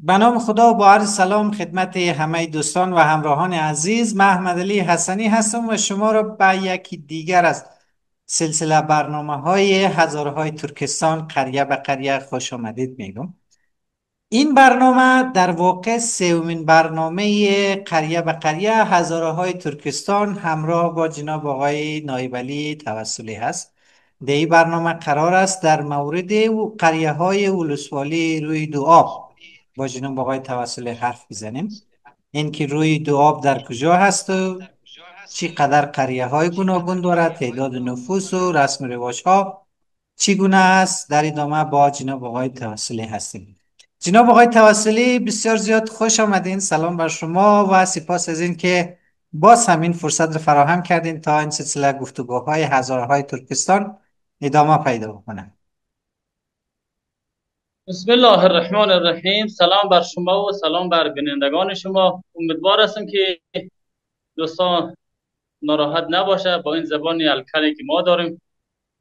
به نام خدا و با عرض سلام خدمت همه دوستان و همراهان عزیز. من احمد علی حسنی هستم و شما را به یکی دیگر از سلسله برنامه های هزاره های ترکستان قریه به قریه خوش آمدید میگم. این برنامه در واقع سومین برنامه قریه به قریه هزاره های ترکستان همراه با جناب آقای نایب علی توسلی هست. در این برنامه قرار است در مورد قریه های ولسوالی روی دو آب با جناب آقای توسلی حرف بزنیم. اینکه روی دو آب در کجا هست و چقدر قریه های گوناگون دارد، تعداد نفوس و رسم و رواج ها چگونه است. در ادامه با جناب آقای توسلی هستیم. جناب آقای توسلی بسیار زیاد خوش آمدین. سلام بر شما و سپاس از این که باز همین فرصت رو فراهم کردین تا این سلسله گفتگوهای هزاره های ترکستان ادامه پیدا بکنه. بسم الله الرحمن الرحیم. سلام بر شما و سلام بر بینندگان شما. امیدوار هستم که دوستان ناراحت نباشه با این زبان الکلی که ما داریم،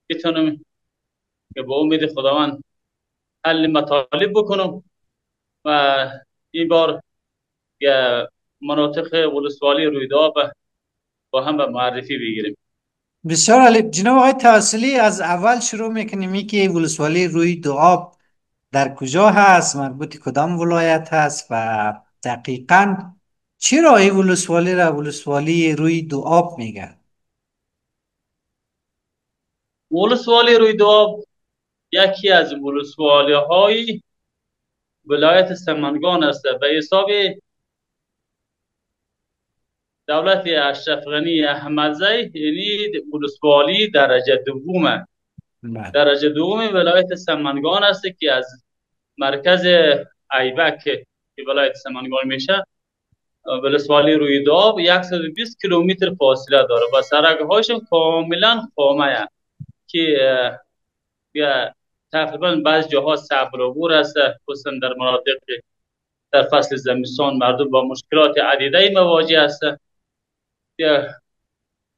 بتونم که با امید خداوند حل مطالب بکنم و این بار یه مناطق ولسوالی رویداد با هم به معرفی بگیریم. بسیار عالی. جناب آقای توسلی از اول شروع میکنیم. این که ولسوالی روی دو آب در کجا هست، مربوط کدام ولایت هست و دقیقاً چرا این ولسوالی را ولسوالی روی دو آب میگن؟ ولسوالی رویداد یکی از ولسوالی های ولایت سمنگان است. به حساب دولت اشرف غنی احمدزی، یعنی ولسوالی درجه دومه. بله. درجه دوم ولایت سمنگان است که از مرکز ایبک که ولایت سمنگان میشه ولسوالی رویداد 120 کیلومتر فاصله داره و سرک‌هاشون کاملا خامه که تقریبا بعض جاها صعب است، خصوصا در مناطق در فصل زمستان مردم با مشکلات عدیده مواجه است.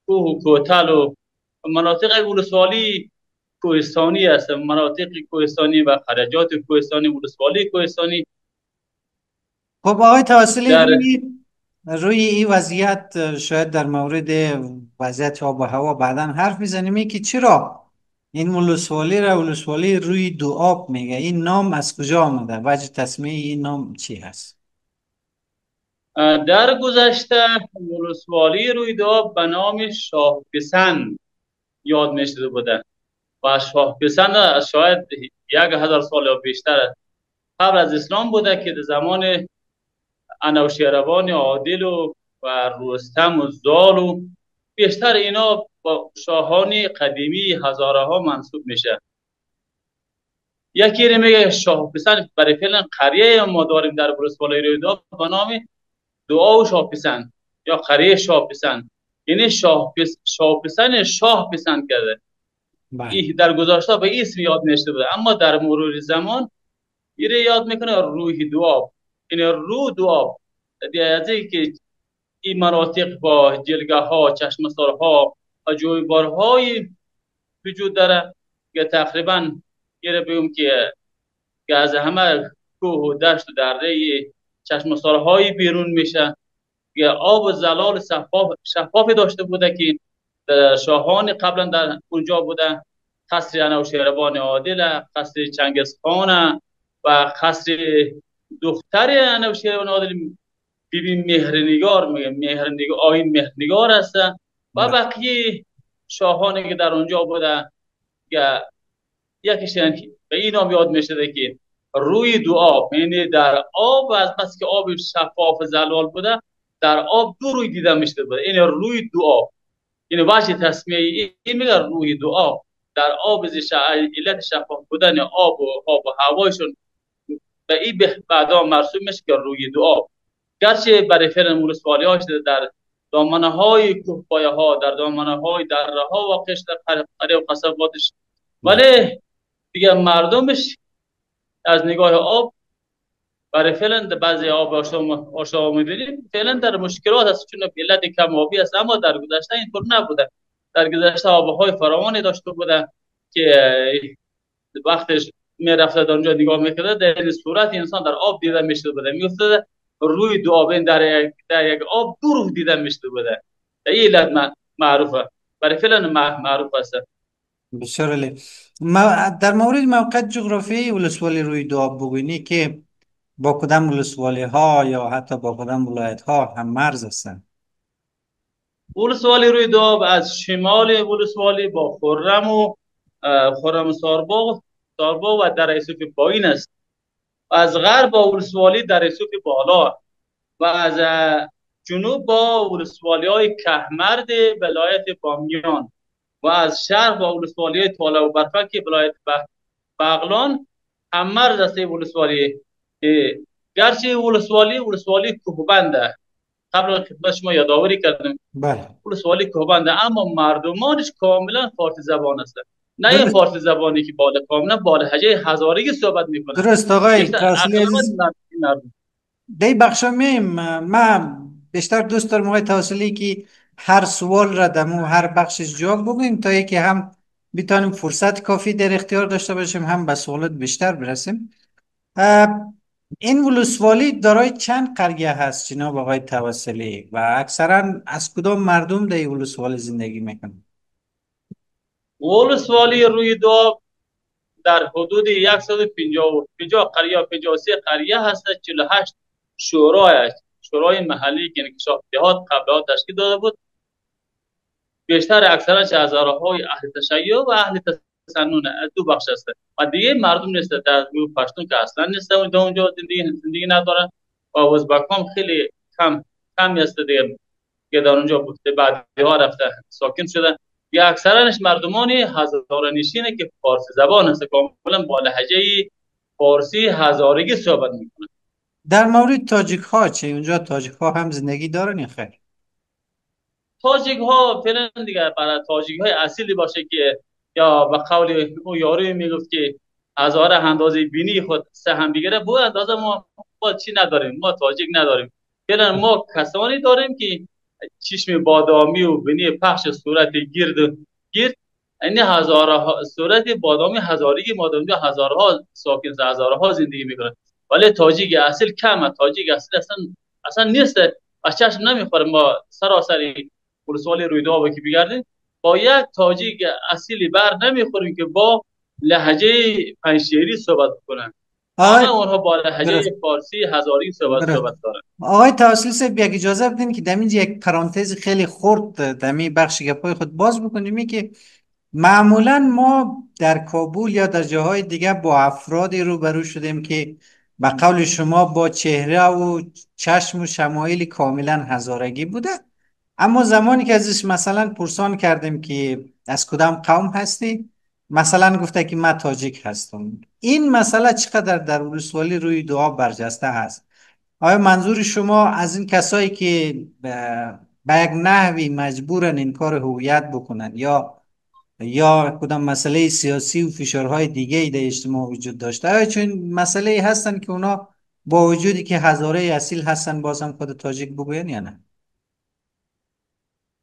کوه و کوتل و مناطق ولسوالی کوهستانی است، مناطق کوهستانی و خرجات کوهستانی، ولسوالی کوهستانی. خب آقای توسلی، در روی این وضعیت شاید در مورد وضعیت آب و هوا بعدا حرف میزنیم که چرا این ولسوالی را ولسوالی روی دو آب میگه. این نام از کجا آمده؟ وجه تسمیه این نام چی هست؟ در گذشته ولسوالی رویداد به نام شاه پسند یاد میشده بوده و شاه پسند شاید 1000 سال یا بیشتر قبل از اسلام بوده که در زمان انوشیروان عادل و رستم و زال و بیشتر اینا با شاهان قدیمی هزاره ها منصوب میشه. یکی میگه شاه پسند برای فعلا قریه ما داریم در ولسوالی رویداد به نام دعا و شاه پسند یا قریه شاه پسند، یعنی شاه پسند شاه پسند کرده. بله. این در گذشته به اسم یاد میشده بوده، اما در مرور زمان میره یاد میکنه روح دواب، این روح دواب دیگه که این مناطق با جلگه ها، چشمسار ها و جویبار های وجود داره که تقریبا یه بگم که از همه کوه و دشت و دره چشمسار های بیرون میشه که آب و زلال شفاف داشته بوده که شاهان قبلا در اونجا بوده. قصر انوشیروان عادل، قصر چنگزخان و قصر دختر انوشیروان عادل بیبی مهرنگار، مهرنگار آیین مهرنگار است و بله. بقیه شاهانی که در اونجا بوده که یکیش به این نام یاد میشده که روی دو آب، یعنی در آب از بس که آب شفاف زلال بوده در آب دو روی دیده میشده بوده، این روی دو آب، این وجه تسمیه این میگه روی دو آب. در آب علت شفاف بودن آب و هوایشون به این بعدا مرسوم میشه که روی دو آب. گرچه برای فعل ولسوالی ها شده در دامنه های کوهپایه ها، در دامنه های دره ها واقع شده قریب و قصباتش، بله. ولی دیگه مردمش از نگاه آب برای فعلا بعضی آب آشام می‌بینیم فعلا در مشکلات هست چون علت کم آبی است، اما در گذشته اینطور نبوده. در گذشته آبهای فراوانی داشته بوده که وقتش میرفته در اونجا نگاه میکرده، در این صورت انسان در آب دیده میشد بوده، میافتاده روی دو آب، این در یک آب دو روح دیده میشد بوده. در این علت معروفه، برای فعلا معروف است. بسیار عالی. در مورد موقعیت جغرافیایی ولسوالی روی دو آب بگوینی که با کدام ولسوالی ها یا حتی با کدام ولایت ها هم مرز هستند؟ ولسوالی روی دو آب از شمال ولسوالی با خرم و خرم سارباغ و در یوسف پایین است. از غرب با ولسوالی در یوسف بالا و از جنوب با ولسوالی های کهمرد ولایت بامیان و از شرق با ولسوالی های تاله و برفک ولایت بغلان هم مرز است. ولسوالی گرچه ولسوالی کوهبنده، قبل خدمت شما یادآوری کردم بله. ولسوالی کوهبنده، اما مردمانش کاملا فارسی زبان است. نه این درست. فارسی زبانی که کاملا با لهجه هزارگی صحبت میکنند. درست آقای بیشتر توسلی اغلب عزیز. مردم. دی بخشا میم ما بیشتر دوست دارم آقای توسلی که هر سوال را دمو هر بخشش جواب بگویم تا یکی هم بتانیم فرصت کافی در اختیار داشته باشیم، هم به سوالات بیشتر برسیم. این ولسوالی دارای چند قریه هست جناب آقای توسلی و اکثرا از کدام مردم در این ولسوالی زندگی میکنن؟ ولسوالی روی دو در حدود 150 قریه 53 قریه هست. 48 شورای محلی که انکشاف دهات قبل از تشکیل داده بود. بیشتر اکثرش از های اهل تشیع و اهل تسنن دو بخش است و دیگه مردم نیست. در گروه پشتون که اصلا نیست و در اونجا زندگی ندارن و ازبک هم خیلی کمی است دیگه که در اونجا بوده، بعدی ها رفته ساکن شده. یا اکثرش مردمانی هزاره نشینه که فارسی زبان هست، کاملا با لهجه فارسی هزارگی صحبت میکنه. در مورد تاجیک ها چه؟ اونجا تاجیک ها هم زندگی دارن یا خیر؟ تاجیک ها فعلا دیگه برای تاجیک های اصیلی باشه که یا به قول او یاری میگفت که هزار اندازه بینی خود سه هم بگیره، بو اندازه ما چی نداریم، ما تاجیک نداریم. فعلا ما کسانی داریم که چشم بادامی و بینی پخش صورت گرد این هزارها صورت بادامی هزاری ما داریم، هزارها ساکن هزارها زندگی میکنه. ولی تاجیک اصل کمه، تاجیک اصل اصلا نیست و چشم نمیخوره. ما سراسری ولسوالی روی دو که بگردیم با یک تاجیک اصیلی بر نمیخوریم که با لهجه پنجشیری صحبت کنن. آقای همه اونها با لهجه درست. فارسی هزاری درست. صحبت دارن. آقای توسلی صاحب یک اجازه بدین که در اینجا یک پرانتز خیلی خرد در می بخش گپای خود باز بکنیم. این که معمولا ما در کابل یا در جاهای دیگه با افرادی روبرو شدیم که به قول شما با چهره و چشم و شمایل کاملا هزارگی بوده، اما زمانی که ازش مثلا پرسان کردیم که از کدام قوم هستی، مثلا گفته که من تاجیک هستم. این مسئله چقدر در ولسوالی روی دعا برجسته هست؟ آیا منظور شما از این کسایی که به یک نحوی مجبورن این کار هویت بکنن یا کدام مسئله سیاسی و فشارهای دیگه ای در اجتماع وجود داشته؟ آیا چون مسئله هستن که اونا با وجودی که هزاره اصیل هستن بازم خود تاجیک بگوین یا نه؟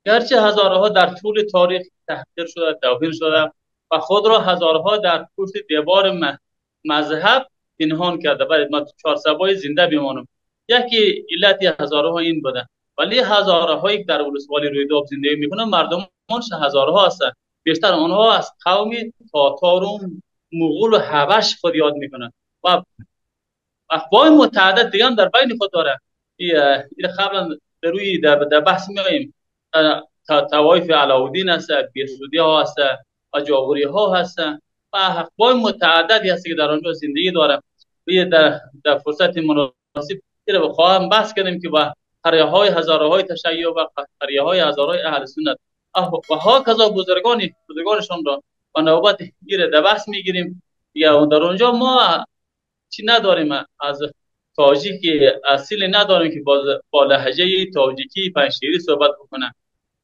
گرچه هزارها در طول تاریخ تحقیر شده، توهین شده و خود را هزارها در پشت دیوار مذهب پنهان کرده، باید ما چهار سبای زنده بمانم. یکی علت هزارها این بوده. ولی هزارهایی که در ولسوالی روی داب زندگی میکنن مردمانش هزارها هستند. بیشتر آنها از قوم تاتار و مغول و حبش خود یاد میکنن و اقوام متعدد دیگه هم در بین خود داره. این قبلا در روی در بحث میایم. توایف علاودین هست، بیسودی ها هست و جاغوری ها هست و اقوام متعددی هست که در آنجا زندگی داره. در فرصت مناسب رو بخواهم بحث کنیم که با قریه های هزاره های تشیع و قریه های هزاره های اهل سنت و ها کذا بزرگانشان را و نوبت گیره در بحث میگیریم. یا در اونجا ما چی نداریم، از تاجیک اصیل نداریم که با لهجه تاجیکی پنجشیری صحبت بکنن.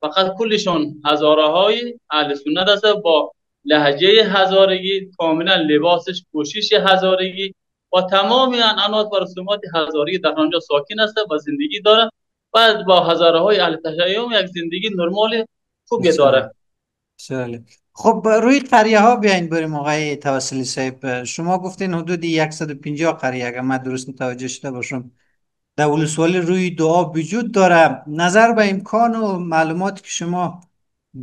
فقط کلشون هزاره های اهل سنت است با لهجه هزارگی، کاملا لباسش پوشش هزارگی و تمام عنعنات و رسومات هزارگی در آنجا ساکن است و زندگی داره و با هزاره های اهل تشیع یک زندگی نرمال خوبی بسیار داره. بسیار عالی. خب روی قریه ها بیاین بریم آقای توسلی صاحب. شما گفتین حدود 150 قریه اگر من درست متوجه شده باشم در ولسوالی روی دعا وجود داره. نظر به امکان و معلومات که شما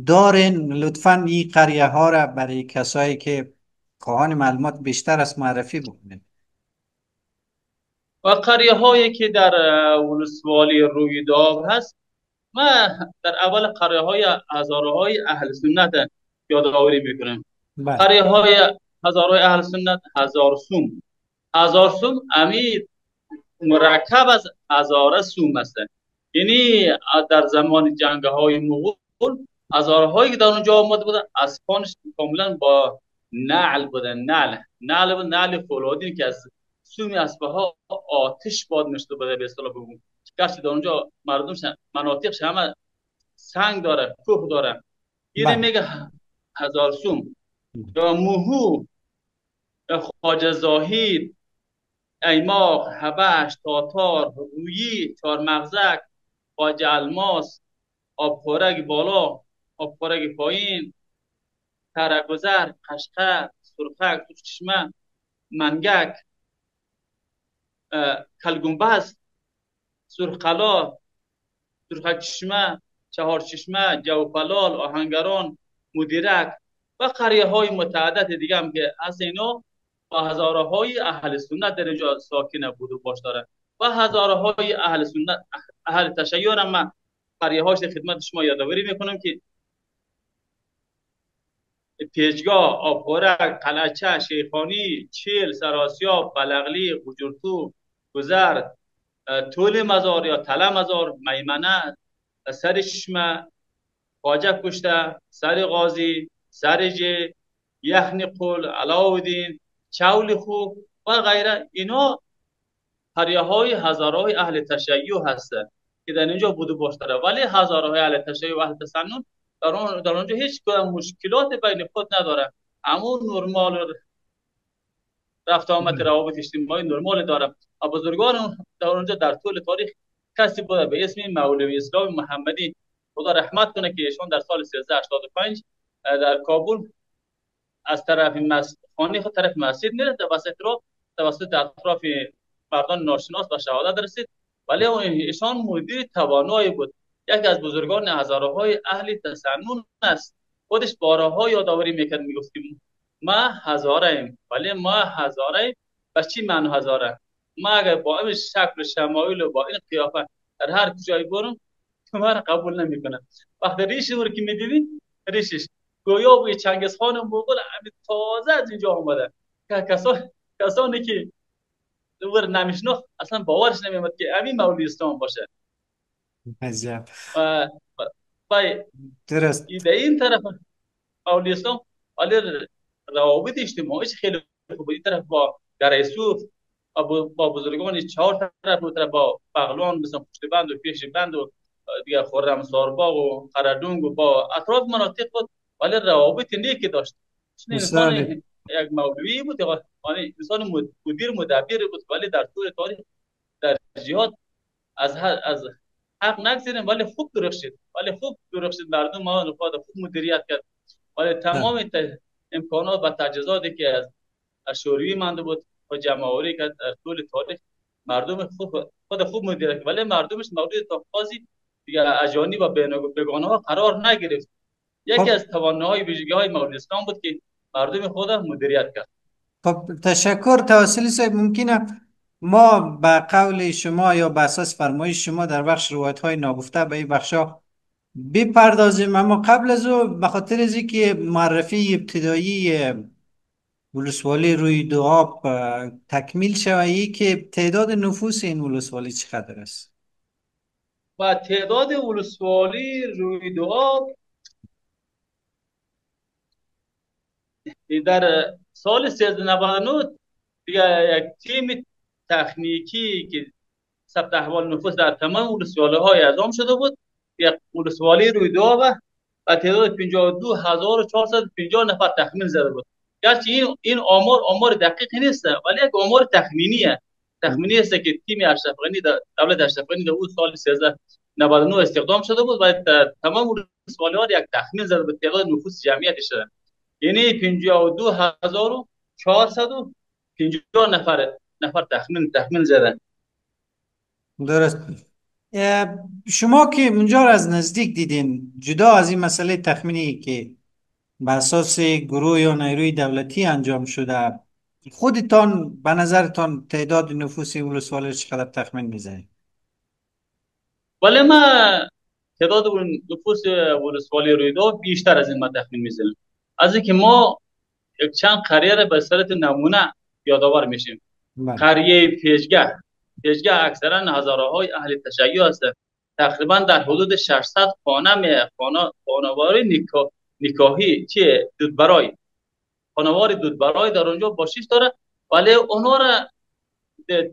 دارین لطفا این قریه ها را برای کسایی که خواهان معلومات بیشتر از معرفی بکنید. و قریه هایی که در ولسوالی رویداد هست، ما در اول قریه های هزاره های اهل سنت یادآوری میکنم. بله. قریه های هزاره های اهل سنت، هزار سوم امی مرکب از هزاره سوم است. یعنی در زمان جنگ های مغول هزاره هایی که در اونجا آمده بودن اسبانش کاملا با نعل بودن. نعل فولادی که از سوم اسبه ها آتش باد میشد بوده به اصطلاح بگم. گرچه در اونجا مردمش مناطقش همه سنگ داره، کوه داره. اینه بله. میگه هزار سوم. یا موهو، یا خواجه زاهید، ایماق، هبش، تاتار، رویی، چارمغزک، خواجه الماس، آبخورک بالا، آبخورک پایین، ترگذر، قشقه، سرخک، چشمه، منگک، کلگنبز، سرخقلا، سرخک چشمه، چهار چشمه، جوفلال، آهنگران، مدیرک و قریه های متعدد دیگه هم که از اینا و هزاره های اهل سنت در اینجا ساکن بود و باش داره و هزاره های اهل سنت، اهل تشیع هم من قریه هاش خدمت شما یادآوری میکنم که پیشگاه، آبخورک، قلعچه، شیخانی، چیل، سراسیاب، بلغلی، بجورتو، گذر، طول مزار یا تله مزار، میمنه، سر چشمه، خواجه کشته، سر غازی، سرجه، یخنی قل، علاودین، چول خوب و غیره. اینا قریه های هزاره های اهل تشیع هستند که در اینجا بودو باشتره، ولی هزاره های اهل تشیع و اهل تسنن در اونجا هیچ کدام مشکلات بین خود نداره. همون نرمال رفت آمد روابط اجتماعی نرمال داره. بزرگان در اونجا در طول تاریخ کسی بوده به اسم مولوی اسلام محمدی، خدا رحمت کنه، که ایشون در سال 1385 در کابل از طرف خانه خود طرف مسجد میره، توسط اطراف مردان ناشناس و شهادت رسید. ولی ایشان مدیر توانایی بود، یکی از بزرگان هزاره های اهل تسنن است. خودش بارها یادآوری میکرد، میگفتیم ما هزاره ایم، ولی ما هزاره ایم. بس چی معنی هزاره؟ ما اگر با این شکل شمایل و با این قیافه در هر کجای برم شما را قبول نمیکنه. وقتی ریش رو که میدیدین، ریشش گویا بوی چنگیز خان مغول همین تازه از اینجا آمده، که کسانی که دور نمیشناخت اصلا باورش نمیامد که همین مولوی اسلام باشه. عجب. و و درست. در این طرف مولوی اسلام، ولی روابط اجتماعیش خیلی خوبه. این طرف با در یوسف با بزرگان چهار طرف، اون طرف با بغلان مثل پشت بند و پیش بند و دیگه خرم سارباغ و قردونگ و با اطراف مناطق بود، ولی روابط نیکی داشت. چون انسان بسیار. یک مولوی بود، یعنی انسان مدیر مدبر بود، ولی در طول تاریخ در جهاد از حق نگذیریم، ولی خوب درخشید، مردم ما نفاد خوب مدیریت کرد، ولی تمام امکانات و تجهیزاتی که از شوروی مانده بود و جمع‌آوری کرد در طول تاریخ، مردم خوب مدیریت کرد، ولی مردمش مورد تحفظی دیگه اجانب و بیگانه ها قرار نگرفت. یکی خب. از توانایی ویژگی های مولوی اسلام بود که مردم خود مدیریت کرد. خب تشکر توسلی صاحب. ممکنه ما به قول شما یا به اساس فرمایش شما در بخش روایت های ناگفته به این بخشا بپردازیم، اما قبل از او به خاطر از که معرفی ابتدایی ولسوالی روی دو آب تکمیل شود، که تعداد نفوس این ولسوالی چقدر است؟ و تعداد ولسوالی روی دو آب در سال 1399 دیگه یک تیم تکنیکی که ثبت احوال نفوس در تمام ولسوالی های اعلام شده بود. یک ولسوالی روی دو آب و تعداد 52450 نفر تخمین زده بود. گرچه این آمار دقیق نیست، ولی یک آمار تخمینی است که تیم اشرف غنی دولت اشرف غنی در اون سال 1399 استخدام شده بود و تمام ولسوالی‌ها یک تخمین زده بود تعداد نفوس جمعیتش. یعنی 52450 نفر تخمین زدن. درست. شما که اونجا رو از نزدیک دیدین، جدا از این مسئله تخمینی که بر اساس گروه یا نیروی دولتی انجام شده، خودتان به نظرتان تعداد نفوس ولسوالی چقدر تخمین میزنید؟ ولی ما تعداد نفوس ولسوالی رویداد بیشتر از این ما تخمین میزنیم. از اینکه ما یک چند قریه را به صورت نمونه یادآور میشیم. بله. قریه پیشگاه اکثرا هزاره های اهل تشیع است. تقریبا در حدود 600 خانوار نکاحی چیه دودبرای خانوار دودبرای در اونجا باشیش داره. ولی اونا را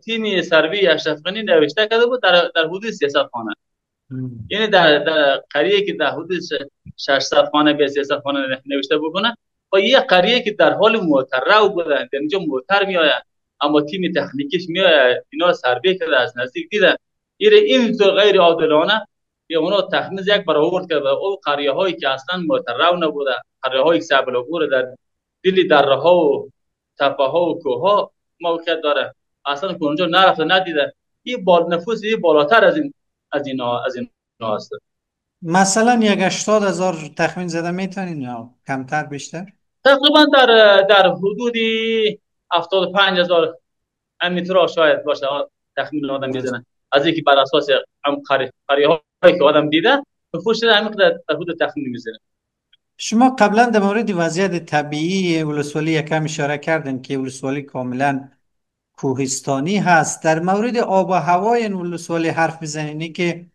تیم سروی اشرف غنی نوشته کرده بود در حدود 300 خانه. یعنی در قریه که در حدود 600 خانه به 300 خانه نوشته بکنه و یه قریه که در حال موترا بودن، اینجا موتر میآید اما تیم تکنیکیش میآید اینا سروی کرده از نزدیک دیده این تو غیر عادلانه که اونا تخمین یک برآورد کرده. او قریه هایی که اصلا موترا نبوده، قریه هایی که سبلگور در دل دره ها و تپه ها و کوه ها موقعیت داره، اصلا که اونجا نرفته ندیده، این نفوس این بالاتر از اینا هست. مثلا یک 80,000 تخمین زده میتونین یا کمتر بیشتر؟ تقریبا در حدود 75,000 امیترا شاید باشه تخمین آدم میزنه. از اینکه بر اساس هم قریه هایی که آدم دیده نفوس همین در حدود تخمین میزنه. شما قبلا در مورد وضعیت طبیعی ولسوالی یکم اشاره کردن که ولسوالی کاملا کوهستانی هست. در مورد آب و هوای این ولسوالی حرف میزنین که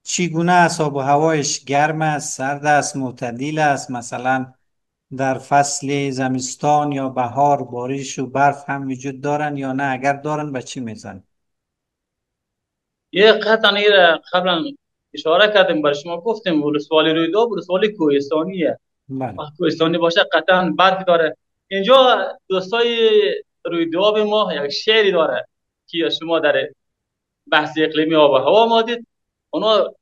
چگونه است؟ آب و هوایش گرم است، سرد است، معتدل است؟ مثلا در فصل زمستان یا بهار بارش و برف هم وجود دارن یا نه؟ اگر دارن به چی میزن؟ یه قطعا قبلا اشاره کردیم برای شما گفتیم ولسوالی رویداد ولسوالی کوهستانیه. بله. وقت کوهستانی باشه قطعا برف داره. اینجا دوستای رویداد ما یک شعری داره که شما در بحث اقلیمی آب و هوا آمدید. اونا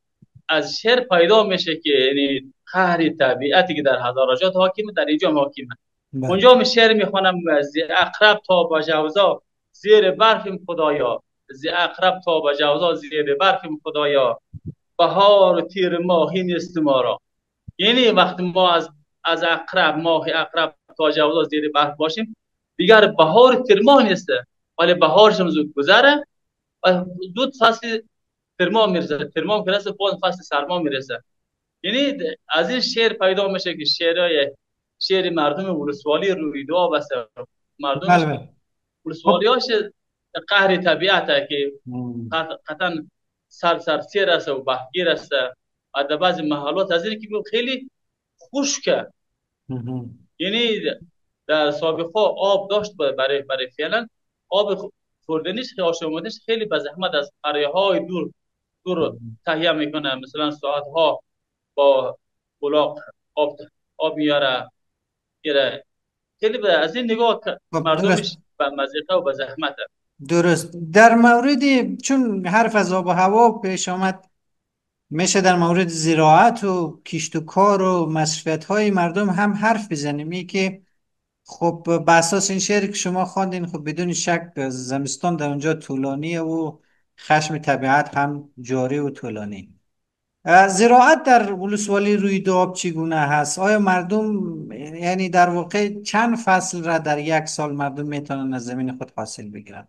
از شعر پیدا میشه که یعنی قهر طبیعتی که در هزارجات حاکمه در اینجا هم حاکمه. بله. اونجا می شعر میخوانم: زی اقرب تا با جوزا زیر برفیم خدایا، زی اقرب تا با جوزا زیر برفیم خدایا، بهار و تیر ماهی نیست ما را. یعنی وقتی ما از اقرب ماه اقرب تا جوزا زیر برف باشیم دیگر بهار تیر ماه نیست، ولی بهارش هم زود گذره و زود فصل ترما میرسه. ترما میرسه باز فصل سرما میرسه. یعنی از این شعر پیدا میشه که شعر مردم ولسوالی رویداد و مردم بله. بله. خب. ولسوالیاش قهر طبیعته که مم. قطعا سیر است و بحگیر است و در بعضی محلات از این که خیلی خشکه. مم. یعنی در سابقه آب داشت برای فعلا آب خوردنیش آشامیدنیش خیلی به زحمت از قریه های دور تهیه میکنه. مثلا ساعت ها با بلاق آب میاره. خیلی از این نگاه خب درست. مردمش به مزیقه و به زحمت. درست. در مورد، چون حرف از آب و هوا پیش آمد، میشه در مورد زراعت و کشت و کار و مصرفیت های مردم هم حرف بزنیم. که خب بر اساس این شعری که شما خواندین، خب بدون شک زمستان در اونجا طولانیه و خشم طبیعت هم جاری و طولانی. زراعت در ولسوالی رویداد چگونه هست؟ آیا مردم، یعنی در واقع چند فصل را در یک سال مردم میتونن از زمین خود حاصل بگیرن؟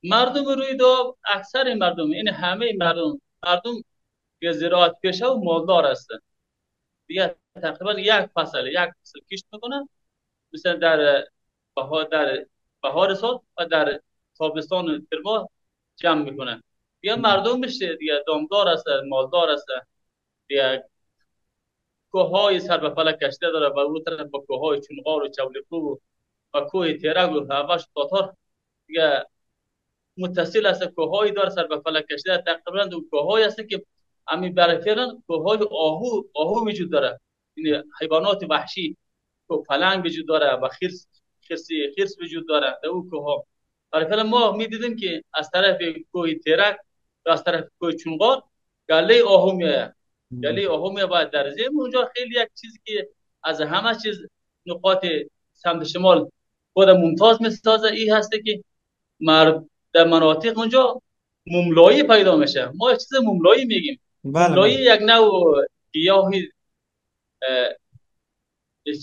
مردم رویداد اکثر مردم این همه مردم که زراعت پیشه و مالدار هستند. دیگه تقریبا یک فصل کشت میکنن. مثلا در بهار سال و در تابستان ترما جمع میکنن. دیگه مردم میشه دیگه دامدار هستند، مالدار هستند. دیگه کوههای سر به فلک کشته داره و اون طرف با کوههای چونغار و چولقو و کوه تیرگ و هواش تاتار دیگه متصل است. کوههایی داره سر به فلک کشیده. تقریبا دو کوههایی هست که همین برای فعلا کوههای آهو وجود داره. این حیوانات وحشی کو پلنگ وجود داره و خرس وجود داره در اون کوه. برای فعلا ما میدیدیم که از طرف کوه تیرک و از طرف کوه چونغار گله آهو میاد. گله آهو میاد در زمین اونجا. خیلی یک چیزی که از همه چیز نقاط سمت شمال خود ممتاز میسازه. این هسته که در مناطق اونجا مملایی پیدا میشه. ما چیز مملایی میگیم. بله مملایی بله. یک نوع گیاهی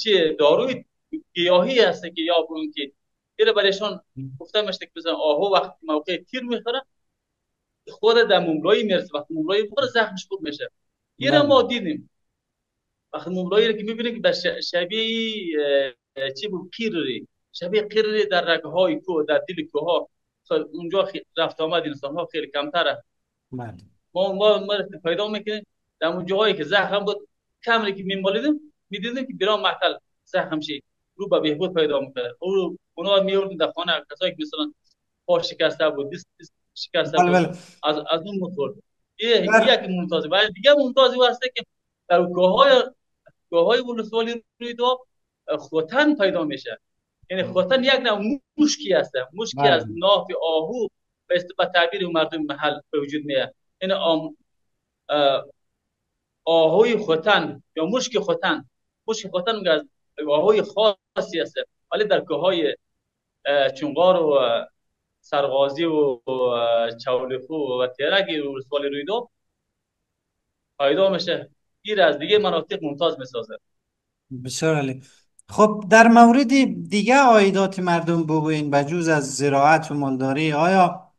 چی داروی گیاهی هست که یا بون که ایره برایشان گفته میشه که مثلا آهو وقتی موقع تیر میخوره خود در مملایی میرسه، وقتی مملایی بخوره زخمش خوب میشه. ایره بله ما دیدیم وقتی مملایی رو که میبینیم که شبیه چی بود قیری، شبیه قیری در رگه های کوه، در دل کوه ها اونجا رفت آمد انسان ها خیلی کمتره. بله. ما پیدا میکنیم در اون جاهایی که زخم بود کمری که میمالیدیم میدیدیم که بیرام معطل زخم شی رو به بهبود پیدا میکنه. او اونا میوردن در خانه کسایی که مثلا پا شکسته بود، دست شکسته بله بود، بله. از اون میخورد. یه در یک ممتازه و دیگه ممتازی هسته که در کوههای ولسوالی روی دو خوتن پیدا میشه. یعنی خوتن یک نوع موشکی هست، موشکی بله از ناف آهو به تعبیر مردم محل به وجود میاد. این آهوی خوتن یا مشک خوتن، مشک خوتن از آهوی خاصی است، ولی در کوههای چونغار و سرغازی و چولفو و تیرگی و رسوالی رویدو پیدا میشه. این از دیگه مناطق ممتاز میسازه. بسیار عالی. خب در مورد دیگه عایدات مردم بگوین بجز از زراعت و مالداری، آیا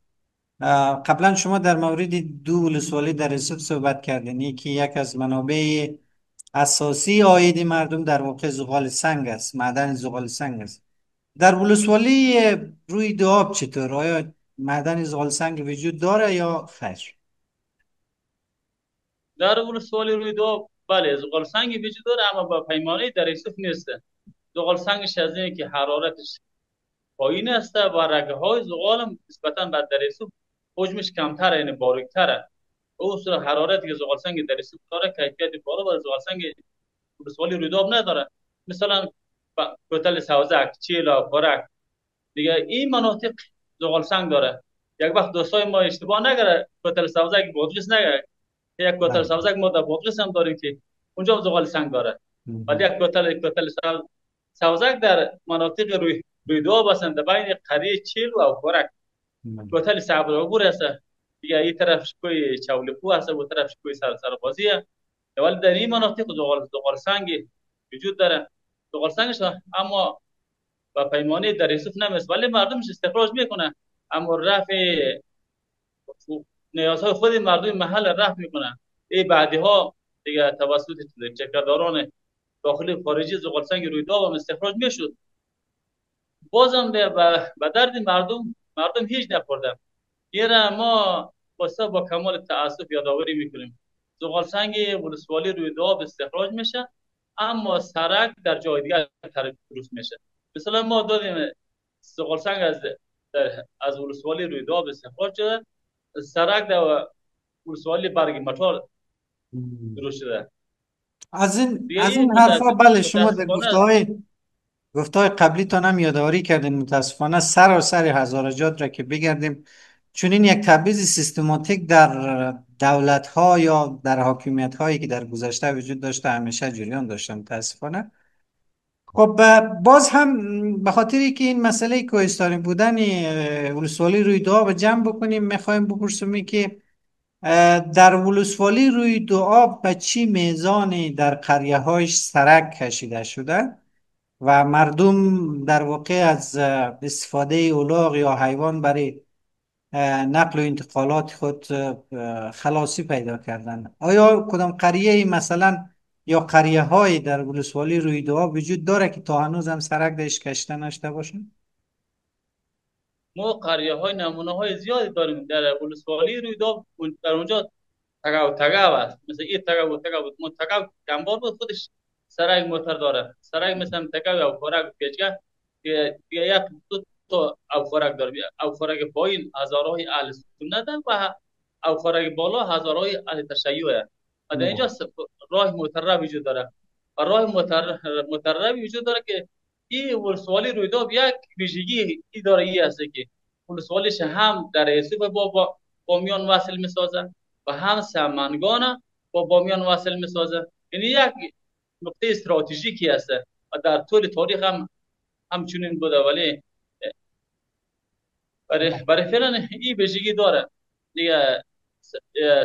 قبلا شما در مورد دو ولسوالی در رسوب صحبت کردین، یکی یک از منابع اساسی عاید مردم در واقع زغال سنگ است، معدن زغال سنگ است. در ولسوالی روی دو آب چطور؟ آیا معدن زغال سنگ وجود داره یا خیر؟ در ولسوالی رویدو بله زغال سنگ وجود داره، اما با پیمانه در رسوب نیست. زغال سنگش از اینه که حرارتش پایین است و رگه های زغال هم نسبتا بر در رسوب حجمش کمتره، یعنی باریکتره. او حرارتی که زغال سنگ در رسوب داره کیفیت بالا بر زغال سنگ ولسوالی رویدو نداره. مثلا کوتل سوزک، چیلا، فرک، دیگه این مناطق زغال سنگ داره. یک وقت دوستای ما اشتباه نگره کوتل سوزک بادغیس نگره، یک کوتل بله. سبزک ما در بادغیس هم داریم که اونجا زغال سنگ داره. ولی یک کوتل سبزک در مناطق روی دو بسند بین قریه چیل و فرک. کوتل سبزگور هست دیگه، این طرف کوی چولپو هست و طرف کوی سربازی است. ولی در این مناطق زغال سنگ وجود داره. زغال سنگش اما با پیمانه در رسوب نمیست، ولی مردمش استخراج میکنه، اما رفع نیازهای خود مردم محل رفع میکنن. این بعدی ها دیگه توسط چکرداران داخلی و خارجی زغال سنگ روی داغ هم استخراج میشد. بازم به درد مردم هیچ نخوردن. یه ما با کمال تاسف یادآوری میکنیم زغال سنگ ولسوالی روی داغ استخراج میشه، اما سرک در جای دیگر درست میشه. مثلا ما دادیم زغال سنگ از ولسوالی روی داغ استخراج شده، سرک در ولسوالی برگ مټال درست شده. از این دیگه از این این حرفا بله، شما در متاسفانه است. گفته های قبلی تا هم یادآوری کردین. متاسفانه سر هزارجات را که بگردیم، چون این یک تبعیض سیستماتیک در دولت ها یا در حاکمیت هایی که در گذشته وجود داشته همیشه جریان داشته متاسفانه. خب باز هم به خاطر که این مسئله کوهستانی بودن ولسوالی روی دو آب جمع بکنیم، میخوایم بپرسیم که در ولسوالی روی دو آب به چی میزانی در قریه هایش سرک کشیده شده و مردم در واقع از استفاده اولاغ یا حیوان برای نقل و انتقالات خود خلاصی پیدا کردن؟ آیا کدام قریه مثلا یا قریه های در ولسوالی رویداد وجود داره که تا هنوز هم سرک درش کشیده نشده باشه؟ ما قریه های نمونه های زیادی داریم در ولسوالی رویداد. در اونجا تگاو است، مثل این تگاو ما تگاو کمبار بود خودش سرای موتر داره. سرای مثلا تگاو او خوراک پیچگاه که یک دو تا او خوراک داره. او خوراک پایین هزارهای اهل سنت و او خوراک بالا هزارهای اهل تشیع است. و در اینجا راه متر وجود داره و راه متر وجود داره که این ولسوالی رویداد یک ویژگی ای داره، ای است که ولسوالیش هم در رسوب با بامیان وصل میسازه و هم سمنگان با بامیان وصل میسازه. یعنی یک نقطه استراتژیکی است و در طول تاریخ هم همچنین بوده، ولی برای فعلا این ویژگی داره دیگه.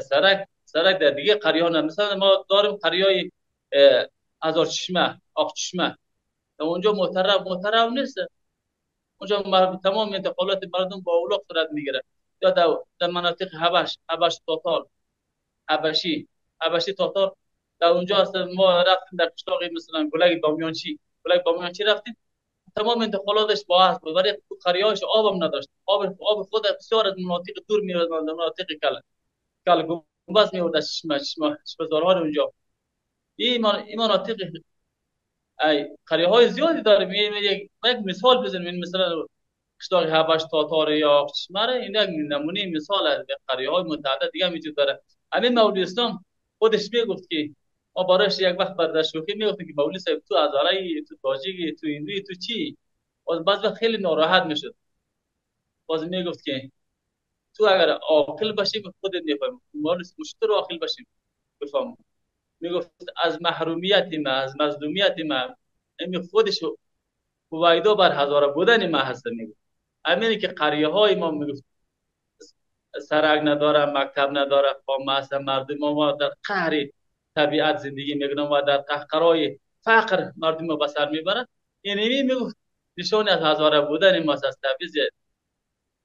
سرک در دیگه قریه ها مثلا ما داریم قریه هزار چشمه، آق چشمه، اونجا محترم نیست. اونجا تمام انتقالات مردم با اولاق صورت میگیره. یا در مناطق حبش تاتار، حبشی تاتار در اونجا هست. ما رفتیم در قشلاقی مثلا گلگ بامیانچی رفتیم، تمام انتقالاتش با است بود، ولی قریه‌اش آب هم نداشت. آب خود بسیار از مناطق دور میاد، مناطق کل گنبز میورد از چشمه‌زارها اونجا. این مناطق قریه های زیادی داریم. یک مثال بزنیم، مثلا قشلاق حبش تاتار یا چشمه، این یک نمونه مثال است. قریه های متعدد دیگه وجود داره. همین مولوی اسلام خودش میگفت که ما براش یک وقت بر شوخی میگفت که مولوی صاحب تو هزاره، تو تاجیکی، تو هندوی، تو چی؟ باز بعض وقت خیلی ناراحت میشد. باز میگفت که تو اگر عاقل باشی خودت میفهمی، مولوی مشتر عاقل باشی بفهم. میگفت از محرومیت ما، از مظلومیت ما، این خودش هویدا بر هزاره بودن ما هست. میگفت همینی که قریه های ما میگفت سرک نداره، مکتب نداره، خامه است، مردم ما در قهر طبیعت زندگی میکنن و در قهقرای فقر مردم ما بسر میبرن. یعنی میگفت نشانی از هزاره بودن ما است. تبعیض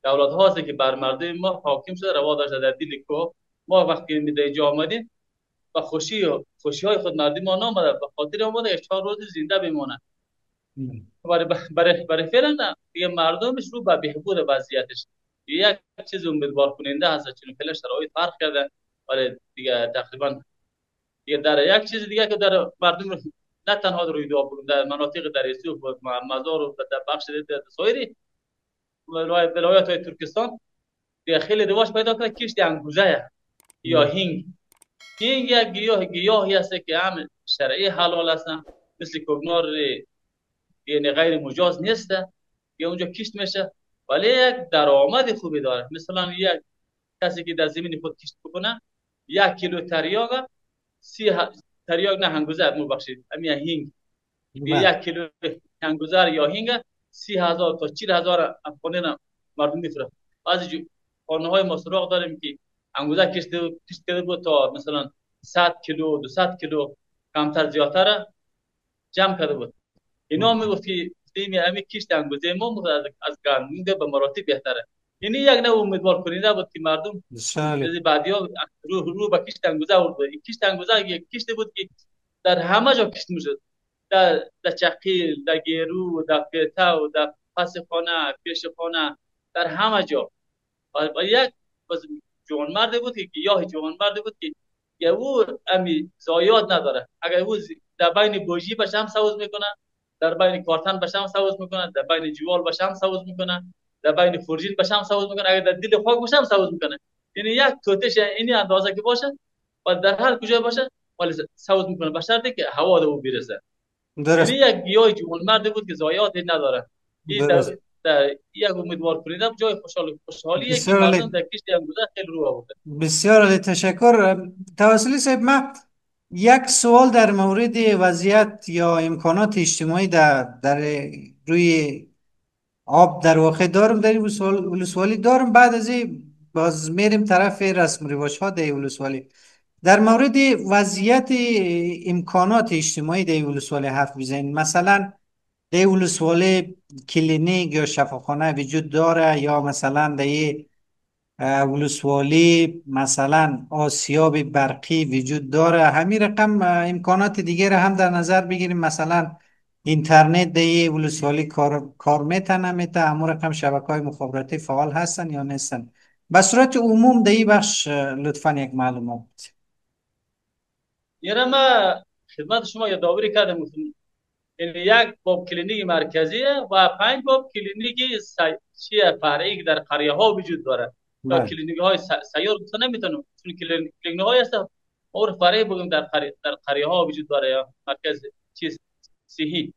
دولت هاست که بر مردم ما حاکم شده، روا داشته در دل کوه. ما وقتی می اینجا آمدیم و خوشی های خود مردم ما نامده، به خاطر آمده 4 روز زنده بمانه. برای فعلا دیگه مردمش رو به بهبود وضعیتش یک چیز امیدوار کننده هست، چون فعلا شرایط فرق کرده. ولی دیگه تقریبا دیگه در یک چیز دیگه که در مردم رو نه تنها در روی دو در مناطق در یوسف و مزار و در بخش سایر ولایات های ترکستان دیگه خیلی رواج پیدا کرده. کشت انگوزه یا هینگ یک گیاهی است که هم شرعی حلال است، مثل کوگنار یعنی غیر مجاز نیست که اونجا کشت میشه، ولی یک درآمد خوبی داره. مثلا یک کسی که در زمین خود کشت بکنه 1 کیلو تریاق تریاق نه هنگوزه ببخشید همین هینگ، 1 کیلو هنگوزه یا هینگ 30,000 تا 40,000 افغانی مردم میفروشن. بعضی خانه های ما سراغ داریم که هنگوزه کشت کرده بود تا مثلا 100 کیلو 200 کیلو کمتر زیادتر جمع کرده بود. اینا میگفت که همین کشت انگوزه ما از گندم به مراتب بهتره. یعنی یک نوع امیدوار کننده بود که مردم از بعدیا رو به کشت انگوزه آورد. این کشت انگوزه یک کشت بود که در همه جا کشت میشد، در چقیل، در گیرو، در پیتاو، در پس خانه، پیش خانه، در همه جا. و یک جوان مرد بود که گیاه جوان مرد بود که او امی زایات نداره. اگر او در بین گوجی به شم سوز میکنه، در بین کارتن به شم سوز میکنه، در بین جوال به شم سوز میکنه، در بین فرجین به شم سوز میکنه، اگر در دل خاک به شم سوز میکنه. یعنی یک توتش این اندازه که باشه و در هر کجا باشه ولی سوز میکنه، به شرطی که هوا به او برسه. یعنی یک گیاه جوان مرد بود که زایاتی نداره. این در یک امیدوار کننده جای خوشحالیه که مردم در کشت انگوزه خیلی رو آورده. بسیار عالی، تشکر. توسلی صاحب، من یک سوال در مورد وضعیت یا امکانات اجتماعی در روی آب در واقع دارم، در این ولسوالی دارم. بعد از این باز میریم طرف رسم و رواج ها در ولسوالی. در مورد وضعیت امکانات اجتماعی در ولسوالی حرف بزنید. مثلا در ولسوالی کلینیک یا شفاخانه وجود داره، یا مثلا در ولسوالی مثلا آسیاب برقی وجود داره. همین رقم امکانات دیگر هم در نظر بگیریم، مثلا اینترنت در ولسوالی کار میتن نمیتن، همون رقم شبکه های مخابراتی فعال هستن یا نیستن. به صورت عموم در این بخش لطفا یک معلومات. یعنی ما خدمت شما یادآوری کردم، یعنی یک باب کلینیک مرکزی و 5 باب کلینیک فرعی در قریه ها وجود داره. تا کلینیک های سیار گفته نمیتونم، چون کلینیک های هست اور فرعی بگم در قریه ها وجود داره یا مرکز چیز صحی.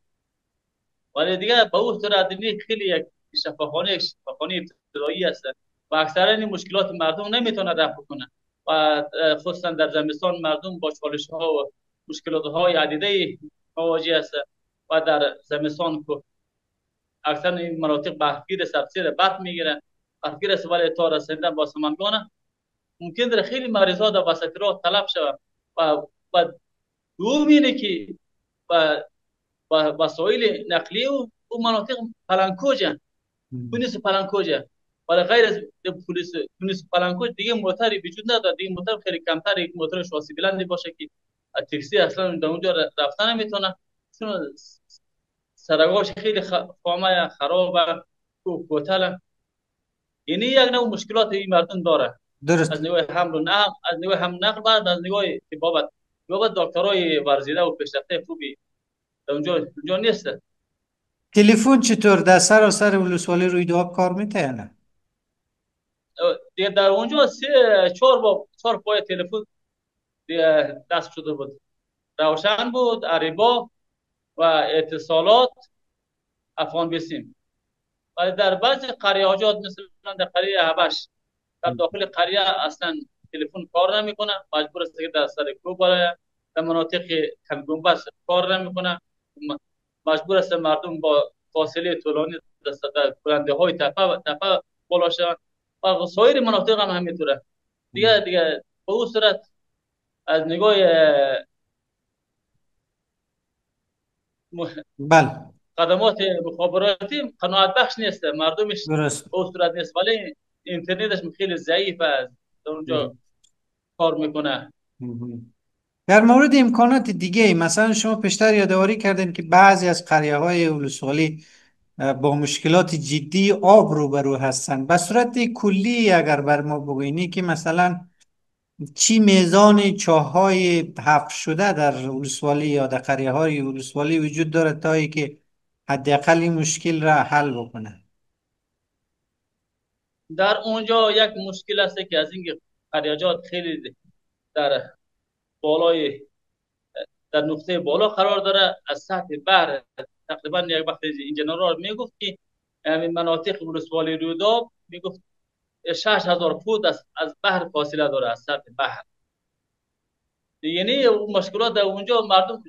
ولی دیگه به اون صورت خیلی یک شفاخانه ابتدایی است و اکثرا این مشکلات مردم نمیتونه رفع کنه و خصوصا در زمستان مردم با چالش ها و مشکلات های عدیده مواجه است و در زمستان که اکثر این مناطق برفگیر سبزی برف میگیره، برفگیر است، ولی تا رسیدن با سمنگان ممکن در خیلی مریضات در وسط راه تلف شود. و و دوم اینه که و وسایل نقلیه و مناطق پلنگوجه، پلیس پلنگوجه، ولی غیر از پلیس پلنگوج دیگه موتری وجود نداره. دیگه موتر خیلی کمتر، یک موتر شاسی بلندی باشه که تاکسی اصلا در اونجا رفتن نمیتونه، چون سرگاش خیلی خامه خرابه و کوتله. یعنی یک نوع مشکلات این مردم داره، درست. از نگاه حمل و نقل، از نگاه حمل نقل، بعد از نگاه بابت دکترای ورزیده و پیشرفته خوبی در اونجا نیست. تلفن چطور در سراسر ولسوالی روی دو آب کار میته یا نه؟ دیگه در اونجا چهار پای تلفن دیگه دست شده بود، روشن بود، اریبا و اتصالات، افغان بیسیم. ولی در بعضی قریه هاجات مثل در قریه حبش، در داخل قریه اصلا تلفن کار نمیکنه، مجبور است که در سر کوه بالا، در مناطق کم گنبد کار نمیکنه، مجبور است مردم با فاصله طولانی در بلنده های تپه بالا شوند و سایر مناطق هم همینطوره. دیگه به اون صورت از نگاه بله. خدمات مخابراتی قناعت بخش نیست، مردمش درست. به اون صورت نیست، ولی اینترنتش خیلی ضعیف است، در اونجا کار میکنه. در مورد امکانات دیگه، مثلا شما پیشتر یادآوری کردین که بعضی از قریه های ولسوالی با مشکلات جدی آب روبرو هستند. به صورت کلی اگر بر ما بگوینی که مثلا چی میزان چاهای حفر شده در ولسوالی یا در قریه های ولسوالی وجود داره تا ای که حداقل این مشکل را حل بکنه؟ در اونجا یک مشکل است که از اینکه قریجات خیلی در بالای در نقطه بالا قرار داره، از سطح بحر تقریبا یک وقت انجینرها میگفت که همین مناطق ولسوالی روداب میگفت 6000 فوت از بحر فاصله داره، از سطح بحر. یعنی مشکلات در اونجا مردم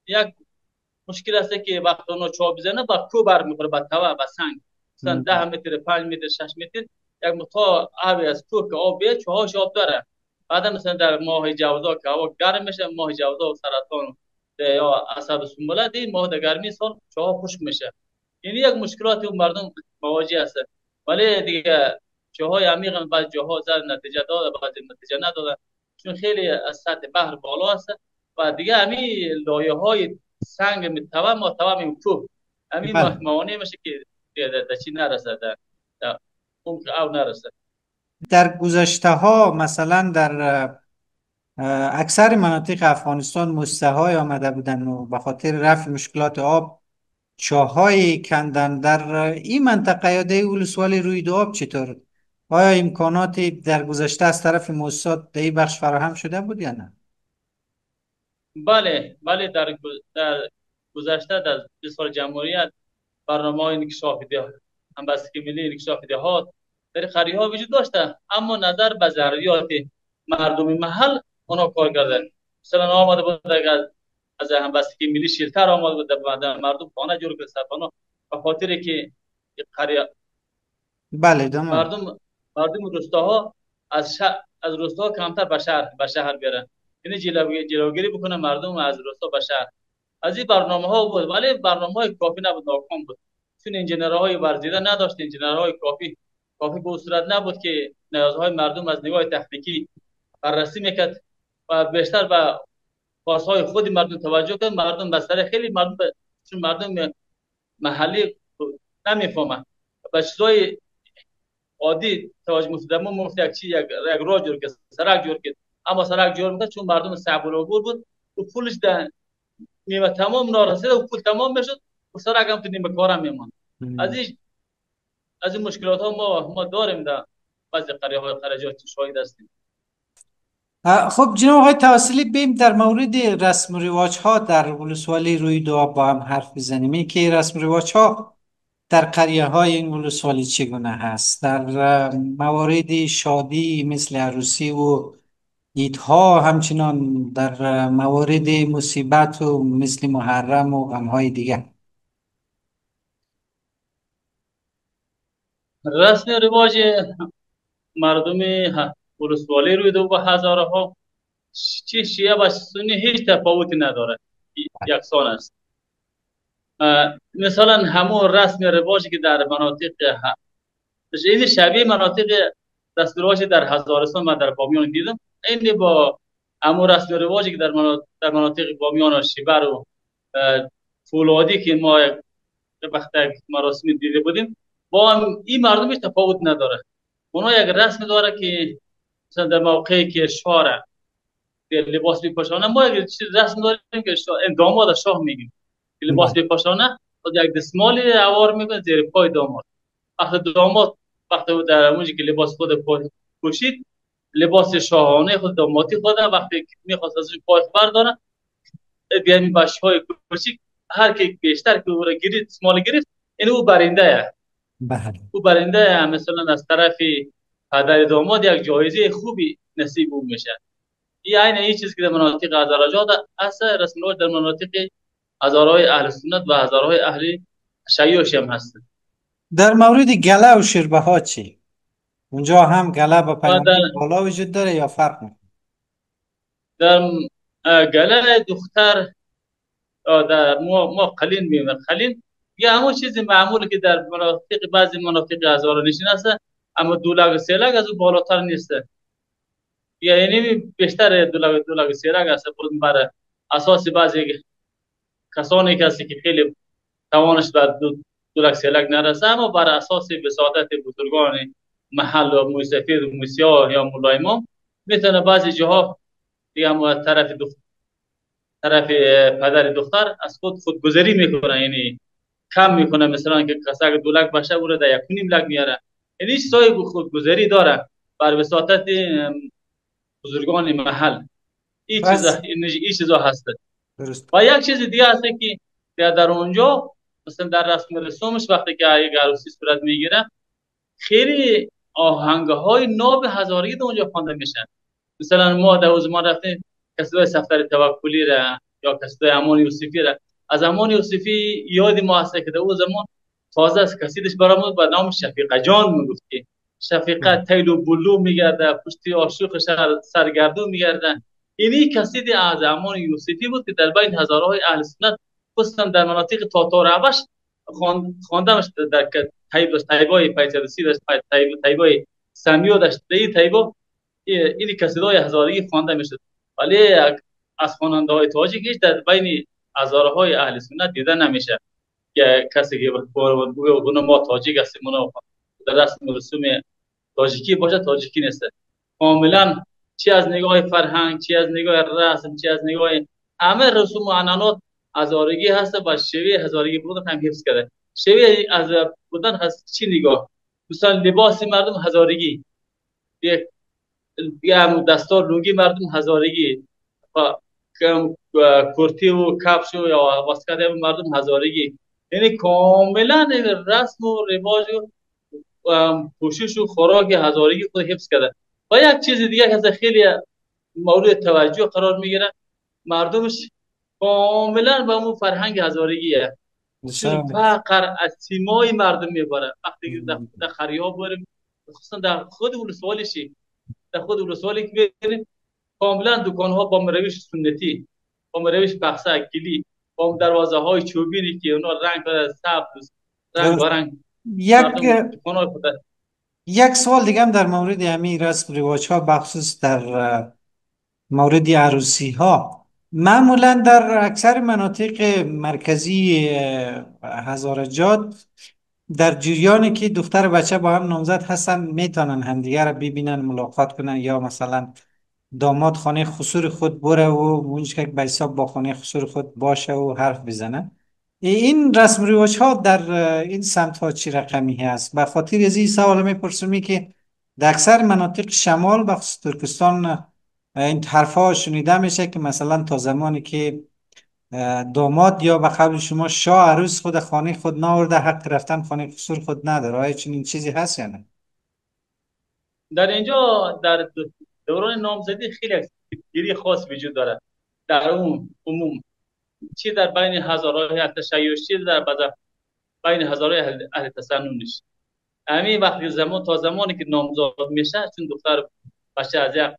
یک مشکل است که وقتی اونو چوب بزنه با کو بر میخوره، با توا با سنگ، مثلا 10 متر 5 متر 6 متر یک متا آبی از تو که آب بیه چهاش آب داره. بعد مثلا در ماه جوزا که هوا گرم میشه، ماه جوزا و سرطان یا عصب سنبله، دی ماه در گرمی سال چاه خشک میشه. یعنی یک مشکلاتی اون مردم مواجه است. ولی دیگه چاهای عمیق هم بعض جاها زر نتیجه داده، بعض نتیجه نداده، چون خیلی از سطح بحر بالا است و دیگه همین لایه های سنگ متوام ما تمام کوه همین بله. موانع میشه که در چی نرسه، در عمق او نرسه. در گذشته ها مثلا در اکثر مناطق افغانستان مستحای آمده بودن و به خاطر رفع مشکلات آب چاهای کندن. در این منطقه یا در ولسوالی روی دو آب چطور؟ آیا امکاناتی در گذشته از طرف موسسات در این بخش فراهم شده بود یا نه؟ بله در گذشته در 20 سال جمهوریت برنامه های انکشاف دهات، همبستگی ملی انکشاف دهات در قریه ها وجود داشته، اما نظر به ضروریات مردم محل اونا کار کردن. مثلا آمده بود از همبستگی ملی شیلتر آمده بود در مردم خانه جور کرد سرپناه، به خاطر که قریه بله تمام. مردم روستاها از روستاها کمتر به شهر بیارن، یعنی جلوگیری بکنه مردم از روستا به شهر. از این برنامه ها بود، ولی برنامه های کافی نبود، ناکام بود، چون انجینرهای ورزیده نداشت، انجینرهای کافی به صورت نبود که نیازهای مردم از نگاه تکنیکی بررسی میکرد و بیشتر به خواستهای خود مردم توجه کرد. مردم بسره خیلی چون مردم محلی نمیفهمن به چیزای عادی توجه مستدام مفت یک چی یک راه جور کرد، سرک جور کرد، اما سرک جور میکرد چون مردم صعب العبور بود و پولش در نیمه تمام نارسیده و پول تمام میشد و سرک هم تو نیمه کار هم میماند. از این مشکلات ها ما داریم، در بعضی قریه های خرجات شاهد هستیم. خب جناب آقای توسلی، بیم در مورد رسم و رواج ها در ولسوالی روی دو آب با هم حرف بزنیم. این که رسم و رواج ها در قریه های این ولسوالی چگونه هست؟ در موارد شادی مثل عروسی و عیدها همچنان در موارد مصیبت و مثل محرم و غمهای دیگه. رسم و رواج مردم ولسوالی روی دو و هزاره ها، چه شیعه و سنی هیچ تفاوتی نداره، یکسان است. مثلا همون رسم و رواجی که در مناطق این شبیه مناطق رسم و رواجی در هزارستان و در بامیان دیدم. این با همون رسم و رواجی که در مناطق بامیان و شیبر و فولادی که ما وقت مراسم دیده بودیم، با این مردم هیچ تفاوت نداره. اونا یک رسم داره که مثلا در موقعی که شاه لباس میپوشانه، ما یک چیز رسم داریم که داماد شاه میگیم که لباس بله. میپوشانه و یک دستمال اوار میکنه زیر پای داماد. وقتی داماد وقتی در اونجا که لباس خود پوشید، لباس شاهانه خود دامادی خود وقتی میخواست ازش پای برداره، بیایم بچهای کوچیک هر کی بیشتر که او را گرفت دستمال گرفت، این او برنده، بله. او برنده مثلا از طرف پدر داماد یک جایزه خوبی نصیب او میشه. این چیزی که در مناطق هزارجات است، رسم الخط در مناطق هزارهای اهل سنت و هزارهای اهل شیعه هم هست. در مورد گله و شربه ها چی؟ اونجا هم گله با و پیمانی بالا وجود داره یا فرق میکنه؟ در گله دختر در ما قلین میگیم. قلین یا همون چیزی معمولی که در مناطق بعضی مناطق هزار نشین است، اما دولگ سیلگ از او بالاتر نیست. یعنی بیشتر دولگ سیلگ است بر اساس بعضی کسانی که هستی که خیلی توانش بر دولگ سیلگ نرسه، اما بر اساس بساطت بزرگان محل و موسفید و موسیا یا مولای امام میتونه بعضی جاها دیگه هم طرف پدر دختر از خودگذری میکنه، یعنی کم میکنه. مثلا که کسی اگه 2 لک باشه او را در 1.5 لک میاره. یعنی هیچ سای خودگذری داره بر وساطت بزرگان محل. بس. این چیزا هست. درست. و یک چیز دیگه هست که در اونجا مثلا در رسم رسومش وقتی که یک عروسی صورت میگیره، خیلی آهنگ های ناب هزاری در اونجا خوانده میشن. مثلا ما در زمان رفتیم کسبه سفتر توکلی را یا کسبه امان یوسفی را، از امان یوسفی یاد ما هست که در اون زمان تازه از کسیدش برامون به نام شفیقه جان میگفت که شفیقه تیل و بلو میگرده، پشتی آشوق سرگردون میگرده. اینی کسید از امان یوسفی بود که در بین هزارهای اهل سنت خصوصا در مناطق تاتار عبش خوانده میشد. در طیبای پیچدسی داشت، طیبای سمیو داشت، این طیبا این کسیدای هزاری خوانده میشد. ولی از خواننده های تاجیک هیچ در بین هزارهای اهل سنت دیده نمیشه که کسی که بگه ما تاجیک هستیم، ما در رسم و رسوم تاجیکی باشه تاجیکی نیست. کاملا چی از نگاه فرهنگ، چی از نگاه رسم، چی از نگاه همه رسوم و عنعنات هزارگی هست و شیوه هزارگی بودن هم حفظ کرده. شیوه از بودن هست چی نگاه؟ مثلا لباس مردم هزارگی، یک هم دستار لونگی مردم هزارگی، کرتی و کفش و یا واسکت مردم هزارگی. یعنی کاملا رسم و رواج و پوشش و خوراک هزارگی خود حفظ کرده. و یک چیز دیگه که خیلی مورد توجه قرار میگیره، مردمش کاملا به اون فرهنگ هزارگیه. چون بسیار. فقر از سیمای مردم میبره. وقتی که در خریاب بریم، خصوصا در خود ولسوالیشی، در خود ولسوالی که بریم، کاملا دکان ها با مرویش سنتی، با مرویش بخصه گلی، با دروازه های چوبینی که اونا رنگ داره، سبز رنگ درست. برنگ، یک مردم دکان های خود. یک سوال دیگه هم در مورد همین رسم رواج ها بخصوص در مورد عروسی ها. معمولا در اکثر مناطق مرکزی هزارجات در جریانی که دختر و بچه با هم نامزد هستن میتونن همدیگه را ببینن، ملاقات کنن، یا مثلا داماد خانه خسور خود بره و اونج که به حساب با خانه خسور خود باشه و حرف بزنه. این رسم رواج ها در این سمت ها چی رقمی هست؟ به خاطر از این سوال میپرسمی که در اکثر مناطق شمال بخصوص ترکستان این حرف ها شنیده میشه که مثلا تا زمانی که داماد یا به قول شما شاه عروس خود خانه خود ناورده، حق رفتن خانه خسور خود نداره. آیا چنین چیزی هست یا نه؟ در اینجا در دوران نامزدی خیلی گیری خاص وجود داره در اون عموم، چی در بین هزارهای اهل تشیع، چی در بین هزارهای اهل تسننش. همین وقتی تا زمانی که نامزاد میشه، چون دختر بچه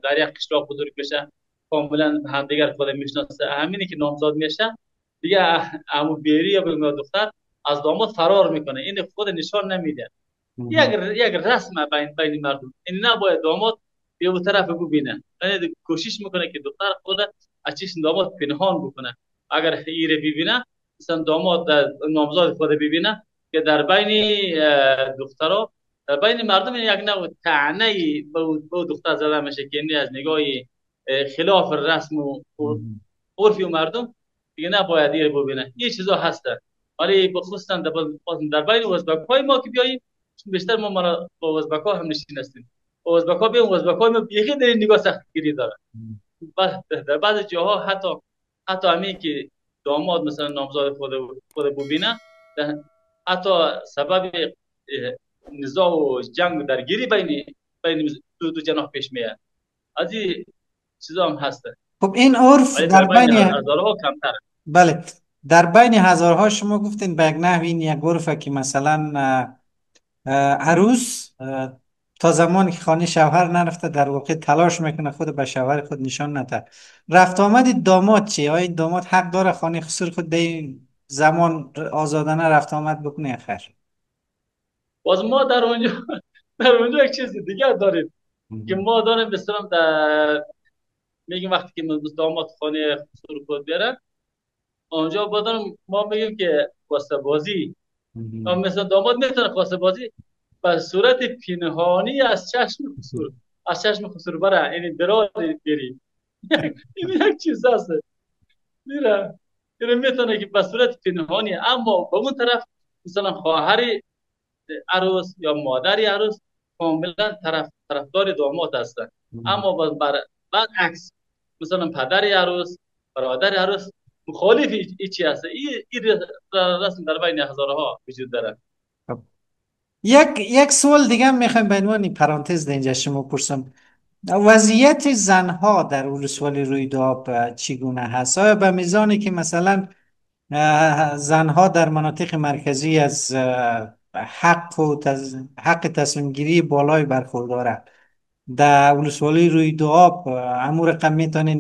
در یک قشلاق بزرگ میشه، کاملا همدیگر خود میشناسه، همینی که نامزاد میشه دیگه عمو بیری یا دختر از داماد فرار میکنه، این خود نشان نمیده. یک رسم بین مردم، این نباید داماد به اون طرف ببینه، یعنی کوشش میکنه که دختر خود از چشم داماد پنهان بکنه. اگر ایره ببینه، مثلا داماد نامزاد خود ببینه که در بین دخترها، در بین مردم یک نوع طعنه به دختر زده میشه که این از نگاه خلاف رسم و عرفی و مردم دیگه نباید ایره ببینه. این چیزا هسته. ولی بخصوصا در بین ازبک های ما که بیاییم، چون بیشتر ما با ازبک ها هم نشین هستیم، با ازبک ها بیاییم، ازبک ها بیخی در این نگاه سخت گیری داره. در بعض جاها حتی همین که داماد مثلا نامزاد خود ببینه، حتی سبب نزاع و جنگ و درگیری بین دو جناح پیش میاد. از این چیزا هم هسته. خب این عرف ولی در در بین بین، هزارها کمتر. بله، در بین هزارها شما گفتین به یک نحو این یک عرفه که مثلا عروس تا زمانی که خانه شوهر نرفته در واقع تلاش میکنه خود به شوهر خود نشان نده. رفت آمد داماد چی؟ آیا داماد حق داره خانه خسر خود در این زمان آزادانه رفت آمد بکنه خیر؟ باز ما در اونجا در اونجا یک چیز دیگه داریم که ما داریم به اصطلاح در میگیم وقتی که داماد خانه خسر خود بیاره، اونجا بدون ما میگیم که خواسته بازی، مثلا داماد میتونه خواسته بازی به صورت پنهانی از چشم خسرو بره، یعنی دراز بری. این یک چیز هست میره، میتونه که به صورت پنهانی، اما به اون طرف مثلا خواهر عروس یا مادر عروس کاملا طرفدار داماد هستن، اما بعد عکس، مثلا پدر عروس، برادر عروس مخالف چی هست. این رسم در بین هزارها وجود داره. خب. یک سوال دیگه هم میخوایم به عنوان پرانتز در اینجا شما پرسم. وضعیت زنها در ولسوالی رویداد چگونه هست؟ آیا به میزانی که مثلا زنها در مناطق مرکزی از حق تصمیم گیری بالای برخوردارند، در ولسوالی رویداد امور رقم میتونین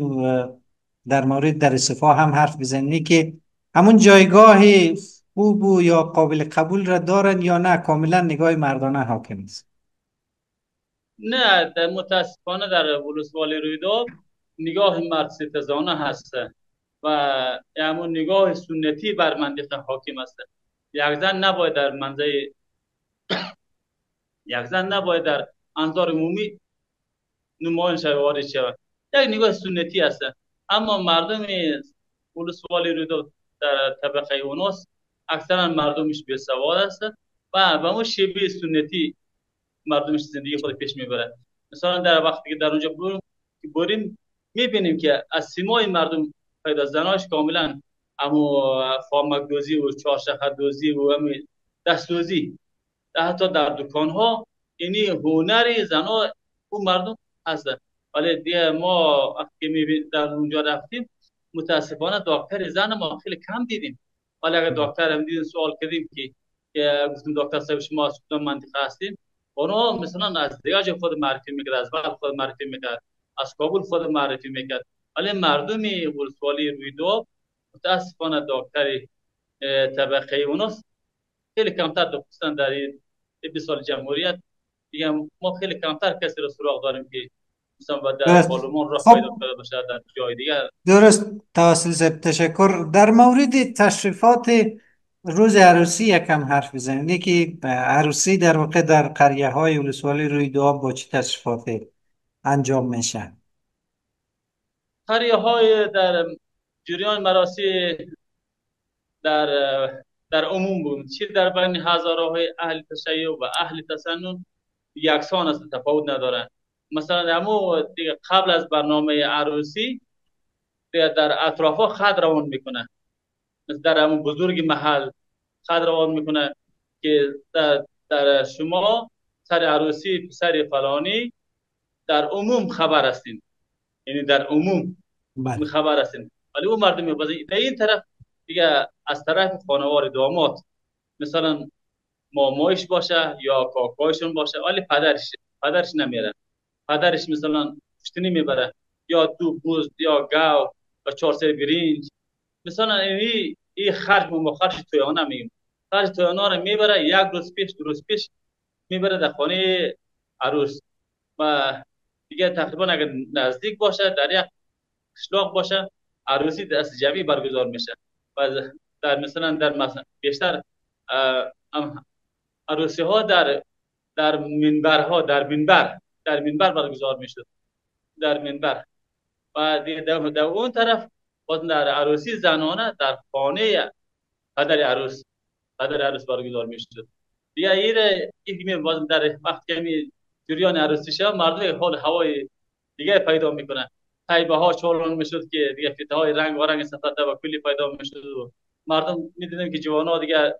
در مورد در صفا هم حرف بزنی که همون جایگاه خوب و یا قابل قبول را دارن یا نه کاملا نگاه مردانه حاکم است؟ نه، متاسفانه در ولسوالی رویداد نگاه مرد ستزانه هست و همون نگاه سنتی بر منطقه حاکم است. یک زن نباید در منزل یک زن نباید در انظار عمومی نمایان شود، وارد شود. یک نگاه سنتی است. اما مردم ولسوالی رویداد در طبقه اوناس اکثرا مردمش بی‌سواد است و به اون شیوه سنتی مردمش زندگی خود پیش میبره. مثلا در وقتی که در اونجا بریم میبینیم که از سیمای مردم پیدا زناش کاملا امو فامک دوزی و چهارشخه دوزی و دست دوزی، حتی در دکان ها اینی هنری زنا اون مردم هست. ولی دیگه ما وقتی در اونجا رفتیم، متاسفانه دکتر زن ما خیلی کم دیدیم. ولی اگر دکتر هم دیدیم سوال کردیم که گفتیم دکتر صاحب شما از کدام منطقه هستین، اونا مثلا از دیگه خود معرفی میکرد، از بلخ خود معرفی میکرد، از کابل خود معرفی میکرد. ولی مردمی ولسوالی رویداد متاسفانه دکتر طبقه اوناست خیلی کمتر داشتن. در این 20 سال جمهوریت دیگه ما خیلی کمتر کسی رو سراغ داریم که مثلا در درست. پارلمان را پیدا خب کرده باشه در جای دیگر. درست، توسل صاحب تشکر. در مورد تشریفات روز عروسی یکم حرف بزنید که عروسی در واقع در قریه های ولسوالی رویداد با چه تشریفاتی انجام میشه؟ قریه های در جریان مراسم در در عموم بود، چی در بین هزارهای اهل تشیع و اهل تسنن یکسان است، تفاوت ندارند. مثلا همو دیگه قبل از برنامه عروسی دیگه در اطرافا خط روان میکنه، مثل در همون بزرگ محل خط روان میکنه که در شما سر عروسی پسر فلانی در عموم خبر هستیم، یعنی در عموم بله. خبر هستیم. ولی اون مردم در این طرف دیگه از طرف خانوار داماد مثلا مامایش باشه یا کاکایشون باشه، ولی پدرش نمیره. پدرش مثلا پشتنی میبره، یا دو بوز یا گاو و چهار سر برنج. مثلا این خرج ما خرج تویانه میگیم، خرج تویانه رو میبره یک روز پیش دو روز پیش میبره در خانه عروس. و دیگه تقریبا اگر نزدیک باشه در یک قشلاق باشه، عروسی دست جمعی برگزار میشه. و در مثلا بیشتر عروسی ها در منبرها در منبر برگزار میشد، در منبر. و دیگه در اون طرف باز در عروسی زنانه در خانه پدر عروس برگزار میشد. دیگه این باز در وقت که جریان عروسی شب مردم حال هوای دیگه پیدا میکنه. طیبه ها چالان میشد که دیگه فیته های رنگ و رنگ سفته و کلی پیدا میشد و مردم میدیدن که جوان ها دیگه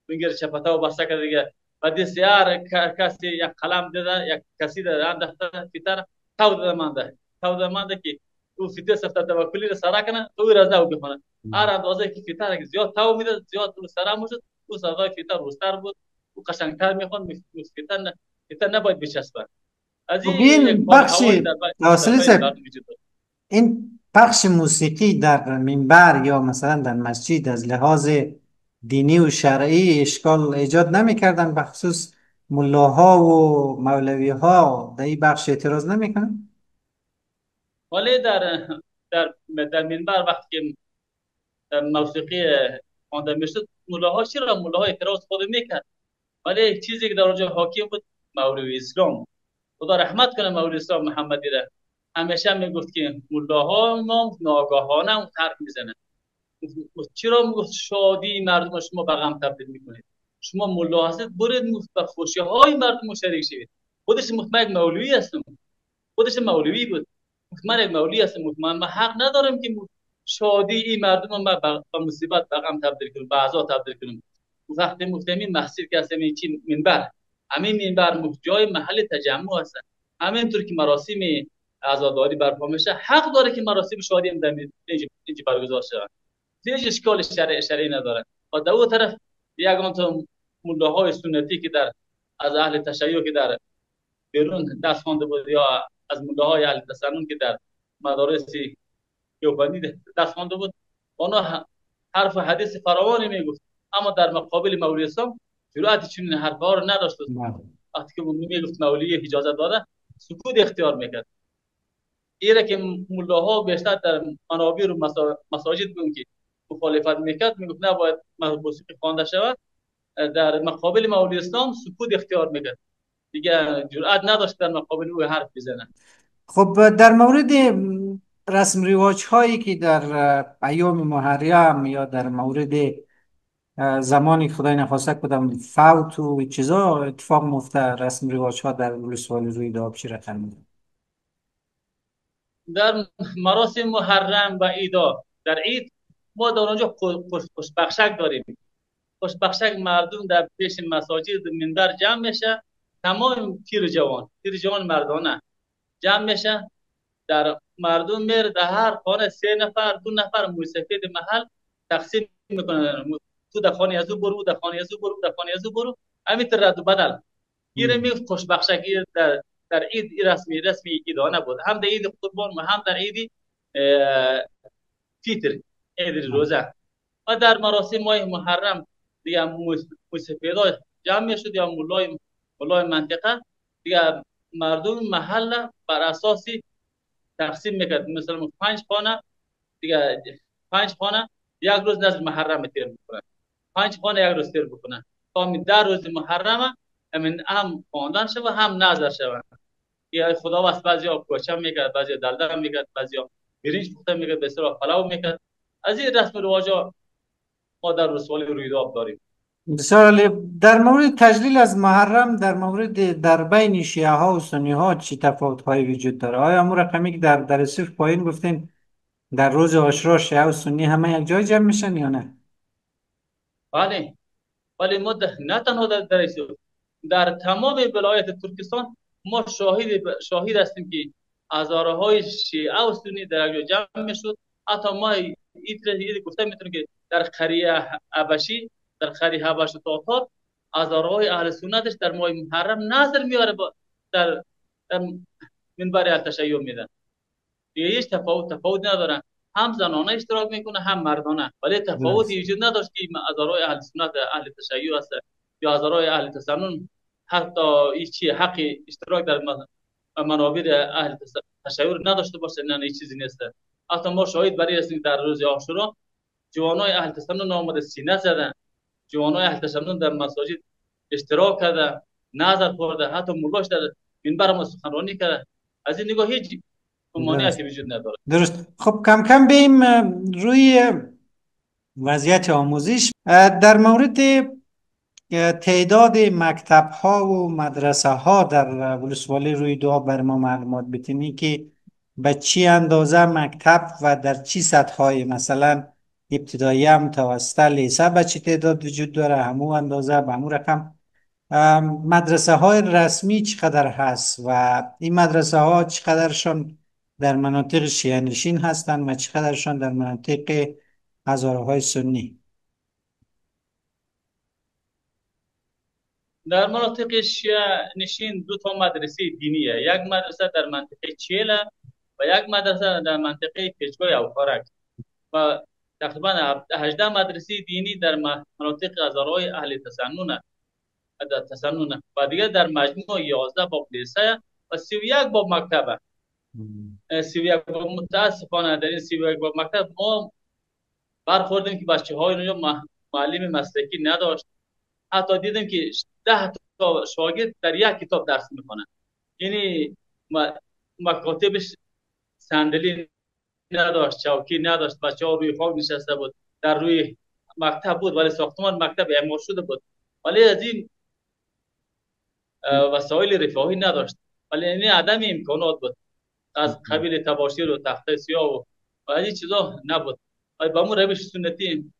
دونگیر چپته و بسته کرده دیگه. و بسیار کسی یک قلم دیده، یک کسی دیده انداخته فیته را تو داده مانده که او فیته سفته و کلی را سره کنه تو را از نو بخونه. هر اندازه که فیته را زیاد تو میده زیاد تو سره میشد، او صدای فیته روستر بود، او قشنگتر میخوان. فیته نباید بچسبه. از خب این یک این حال بخش هوایی در ناصری بین صاحب، مردم وجود دارد. این پخش موسیقی در منبر یا مثلا در مسجد از لحاظ دینی و شرعی اشکال ایجاد نمی کردن؟ بخصوص ملاها و مولوی ها در این بخش اعتراض نمی کنن؟ ولی در منبر وقتی که موسیقی خوانده میشد، ملاها اعتراض خود میکرد. ولی یک چیزی که در اونجا حاکم بود، مولوی اسلام، خدا رحمت کنه مولوی اسلام محمدی را، همیشه میگفت که ملاها ما ناگاهانه اون حرف میزنه. چرا میگفت شادی مردم شما به غم تبدیل میکنید؟ شما ملا هستید، برید به خوشی های مردم شریک شوید. خودش مطمئن مولوی هستم، خودش مولوی بود، من یک مولوی هستم، مطمئن من حق ندارم که شادی این مردم ما به مصیبت به غم تبدیل کنم، به عذاب تبدیل کنم. وقتی مفتمین مسجد که هستم چی منبر، همین منبر جای محل تجمع هست. همینطور که مراسم عزاداری برپا میشه، حق داره که مراسم شادی هم در اینجا برگزار شود. هیچ اشکال شرعی نداره. و در اون طرف یگان تا ملاهای سنتی که از اهل تشیع که در بیرون دست خوانده بود، یا از ملاهای اهل تسنن که در مدارس دیوبندی دست خوانده بود، اونا حرف و حدیث فراوانی میگفت، اما در مقابل مولوی اسلام جرأت چنین حرفا رو نداشت. وقتی که میگفت مولوی اجازه داده، سکوت اختیار میکرد. ایره که ملاها بیشتر در منابر و مساجد بود که مخالفت میکرد، میگفت نباید موسیقی خوانده شود، در مقابل مولوی اسلام سکوت اختیار میکرد. دیگه جرأت نداشت در مقابل او حرف بزنه. خب در مورد رسم رواج هایی که در ایام محرم یا در مورد زمانی خدای نخواسته کدام فوت و چیزا اتفاق مفته، رسم رواج ها در ولسوالی روی داب چی رقم میده؟ در مراسم محرم و عیدا، در عید ما در اونجا خوشبخشک داریم. خوشبخشک مردم در پیش مساجد منبر جمع میشه، تمام پیر جوان مردانه جمع میشه. در مردم میره در هر خانه 3 نفر 2 نفر موسیقی محل تقسیم میکنن. تو در خانه از او برو، در خانه از او برو، در خانه از او برو، همین رد و بدل. این می خوشبخشکی در عید رسمی ایدانه بود، هم در عید قربان و هم در عید فیتر، عید روزه. و در مراسم ماه محرم دیگه موسیقیدار جمع میشد، یا مولای منطقه دیگه مردم محل بر اساسی تقسیم میکرد. مثلا 5 خانه دیگه، 5 خانه یک روز نزد محرم تیر میکنن، 5 خانه یک روز تیر بکنن تا می در روز محرم همین هم خواندن شود هم نظر شود. یا خدا واسه بعضیا کوچه میکرد، بعضیا دلدل میکرد، بعضیا برنج پخته میکرد، به اصطلاح پلاو میکرد. از این رسم و رواجا ما در رسوالی رویداد داریم. بسیار عالی. در مورد تجلیل از محرم، در مورد در بین شیعه ها و سنی ها چی تفاوت هایی وجود داره؟ آیا امور رقمی که در صرف پایین گفتین در روز عاشورا شیعه و سنی همه یک جای جمع میشن یا نه؟ بله، ولی ما نه تنها در تمام ولایت ترکستان ما شاهد هستیم که هزارهای شیعه و سنی در یک جا جمع میشد. حتی ما ایده گفته میتونیم که در قریه حبشی، در قریه حبش و تاتار، هزارهای اهل سنتش در ماه محرم نظر میاره در در منبر التشیع میدن. دیگه هیچ تفاوت ندارن، هم زنانه اشتراک میکنه هم مردانه، ولی تفاوتی وجود نداشت که هزارهای اهل سنت اهل تشیع هست یا هزارهای اهل تسنن حتی هیچ حق اشتراک در منابر اهل تشیع نداشته باشه. نه هیچ چیزی نیست. حتی ما شاهد برای هستیم در روز عاشورا جوانای اهل تسنن آمده سینه زدن، جوانای اهل تسنن در مساجد اشتراک کرده، نظر خورده، حتی ملاش در منبر ما سخنرانی کرده. از این نگاه هیچ درست. مانعی وجود نداره. درست. خب کم کم بیم روی وضعیت آموزش. در مورد تعداد مکتب ها و مدرسه ها در ولسوالی رویداد بر ما معلومات بتینی که به چی اندازه مکتب و در چی سطح های، مثلا ابتدایی، متوسطه، لیسه به چی تعداد وجود داره، همو اندازه به همو رقم. مدرسه های رسمی چقدر هست و این مدرسه ها چقدرشان در مناطق شیعه نشین هستند و چقدرشان در مناطق هزاره های سنی؟ در مناطق شیعه نشین دو تا مدرسه دینیه، یک مدرسه در منطقه چیله و یک مدرسه در منطقه پچگای اوکارک و تقریبا 18 مدرسه دینی در مناطق هزارهای اهل تسنن و دیگه در مجموع 11 باب لیسه و 31 باب مکتبه. 31 باب متاسفانه در این 31 باب مکتب ما برخوردیم که بچه های اونجا معلم مسلکی نداشت. حتی دیدیم که 10 تا شاگرد در یک کتاب درس میکنن، یعنی مکاتبش صندلی نداشت، چوکی نداشت، بچه ها روی خاک نشسته بود. در روی مکتب بود ولی ساختمان مکتب اعمار شده بود، ولی از این وسایل رفاهی نداشت، ولی این عدم امکانات بود. از قبیل تباشیر و تخته سیاه و از این چیزا نبود. و با مو روش سنتی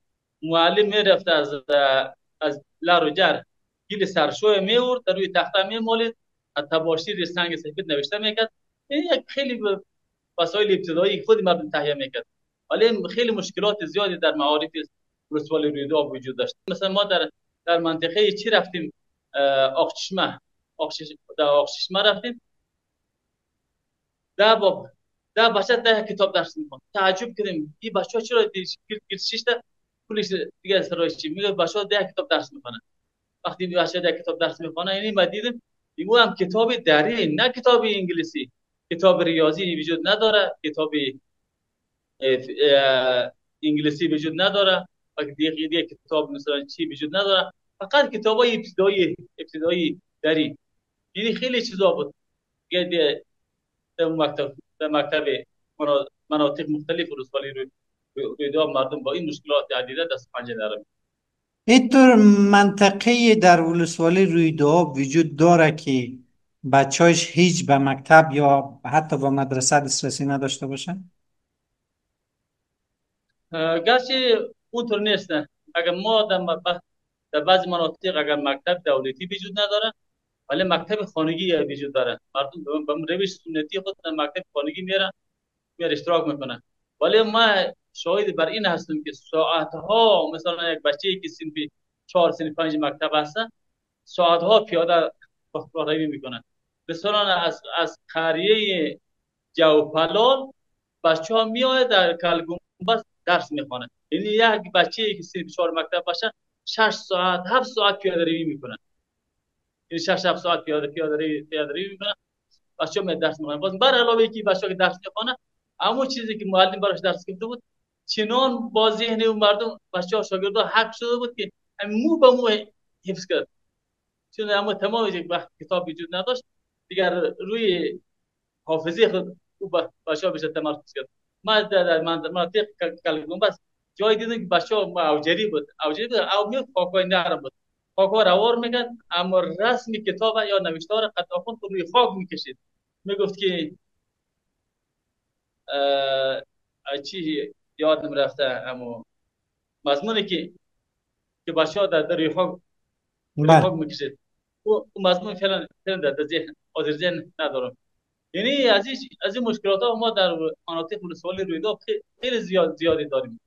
معلم میرفت از لر و جر گیل سرشوی میورد، در روی تخته میمالید، از تباشیر سنگ سفید نوشته میکرد. این یک خیلی وسایل ابتدایی خود مردم تهیه میکرد، ولی خیلی مشکلات زیادی در معارف ولسوالی رویداد وجود داشت. مثلا ما در منطقه چی رفتیم، آقچشمه، آقچشمه رفتیم، ده بچه 10 کتاب درس میخوان. تعجب کردیم این بچه‌ها چرا گیرشیشته پولیس دیگه سرایشی میگه بچه‌ها 10 کتاب درس میخوانن. وقتی بچه 10 کتاب درس میخوانن یعنی ما دیدیم اینو هم کتاب دری، نه کتاب انگلیسی، کتاب ریاضی وجود نداره، کتاب انگلیسی وجود نداره و دیگه کتاب مثلا چی وجود نداره، فقط کتابای ابتدایی دری. یعنی خیلی چیزا بود. دیگه در مکتب مناطق مختلف ولسوالی رویداد مردم با این مشکلات عدیده دست پنجه نرمی. اینطور منطقه در ولسوالی رویداد وجود داره که بچه‌هاش هیچ به مکتب یا حتی به مدرسه دسترسی نداشته باشن؟ گرچه اونطور نیست. اگر ما در بعض مناطق اگر مکتب دولتی وجود نداره ولی مکتب خانگی وجود داره، مردم به روش سنتی خود در مکتب خانگی میرن اشتراک میکنن. ولی ما شاهد بر این هستیم که ساعتها مثلا یک بچه‌ای که صنف 4 صنف 5 مکتب هست ساعتها پیاده راهروی میکنن. مثلا از قریه جوپلال بچه‌ها میاد در کلگنبد درس میخوانن. یعنی یک بچه‌ای که صنف 4 مکتب باشه 6 ساعت 7 ساعت پیاده روی میکنن، یعنی 6 7 ساعت پیاده روی میکنن. بچه‌ها می درس میخوانن. باز بر علاوه اینکه بچه‌ها که درس میخوانن اما چیزی که معلم براش درس گفته بود چنان با ذهن اون مردم بچه‌ها شاگردا حق شده بود که مو به مو حفظ کرد. چون اما تمام وقت کتاب وجود نداشت دیگر روی حافظه خود بچه‌ها بیشتر تمرکز کرد. ما در مناطق کلگنبد جای دیدم که بچه‌ها اوجری بود او می خاکای نرم بود، خاکا روار میکرد اما رسم کتاب یا نوشتار قد آخوند روی خاک میکشید. میگفت که چی یادم رفته اما مضمونی که بچه‌ها در روی خاک بله. میکشید او مضمون فعلا در ذهن حاضر ذهن ندارم. یعنی از این مشکلات ها ما در مناطق ولسوالی رویداد خیلی زیادی داریم.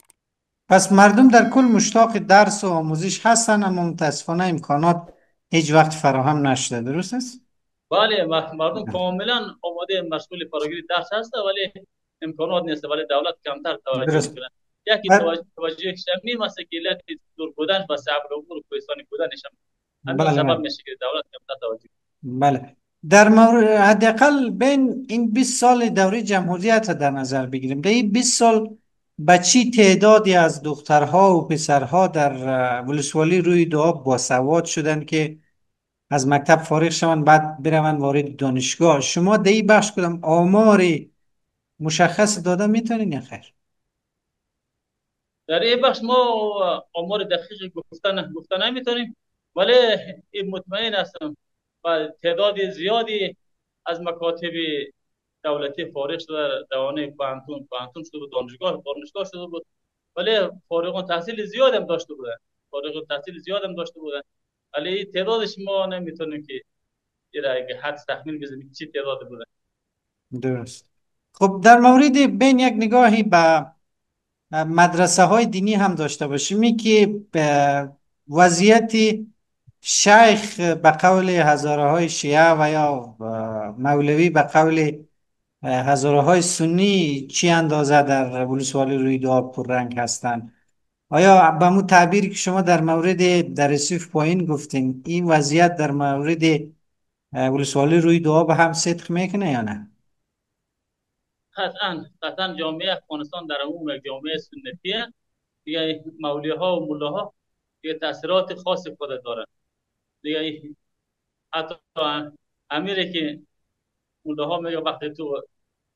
پس مردم در کل مشتاق درس و آموزش هستن، اما متاسفانه امکانات هیچ وقت فراهم نشده. درست است؟ بله، مردم کاملا آماده مشغول فراگیری درس هست، ولی امکانات نیست، ولی دولت کمتر توجه درست. میکنه. یکی ب- توجه شمی است که علت دور بودن و صعب الامور و کوهستانی بودنش همین بله سبب بله. میشه که دولت کمتر توجه. بله. در مورد حداقل بین این 20 سال دوره جمهوریت در نظر بگیریم، در این 20 سال به چی تعدادی از دخترها و پسرها در ولسوالی روی دو آب باسواد شدند که از مکتب فارغ شوند بعد بروند وارد دانشگاه؟ شما در این بخش کدام آمار مشخص داده میتونین یا خیر؟ در این بخش ما آمار دقیق گفتن نمیتونیم، ولی این مطمئن هستم و تعداد زیادی از مکاتب دولتی فارغ شده، در دوانه پانتون شده بود، دانشگاه شده بود، ولی فارغ التحصیل زیاد هم داشته بودن. فارغ التحصیل زیاد هم داشته بودن، ولی تعدادش ما نمیتونیم که یه حد تخمین بزنیم چی تعداد بوده. درست. خب در مورد بین یک نگاهی به مدرسه های دینی هم داشته باشیم، این که وضعیت شیخ به قول هزاره های شیعه و یا مولوی به قول هزاره های سنی چی اندازه در ولسوالی روی دو آب پررنگ هستند؟ آیا به مو تعبیری که شما در مورد در رسیف پایین گفتین، این وضعیت در مورد ولسوالی روی دو آب هم صدق میکنه یا نه؟ قطعا جامعه افغانستان در عموم یک جامعه سنتیه. دیگه مولوی ها و ملا ها دیگه تاثیرات خاص خود دارن. دیگه حتی امیره که ملا ها میگه وقتی تو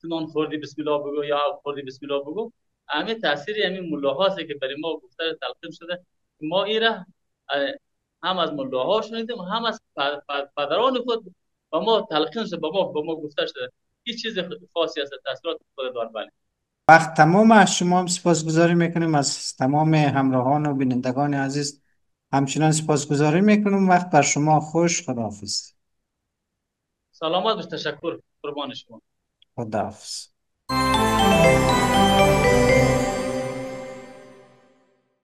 نان خوردی بسم الله بگو یا آب خوردی بسم الله بگو، همین تاثیر همین ملا هاست که برای ما گفته تلقین شده. ما ایره هم از ملا ها شنیدیم، هم از پدران خود و ما تلقین شده، با ما گفته شده هیچ چیز خاصی از تاثیرات خود دار. بله. وقت تمام. از شما هم سپاسگزاری میکنیم، از تمام همراهان و بینندگان عزیز همچنان سپاسگزاری میکنم. وقت بر شما خوش. خداحافظ. سلامت و تشکر، قربان شما. خداحافظ.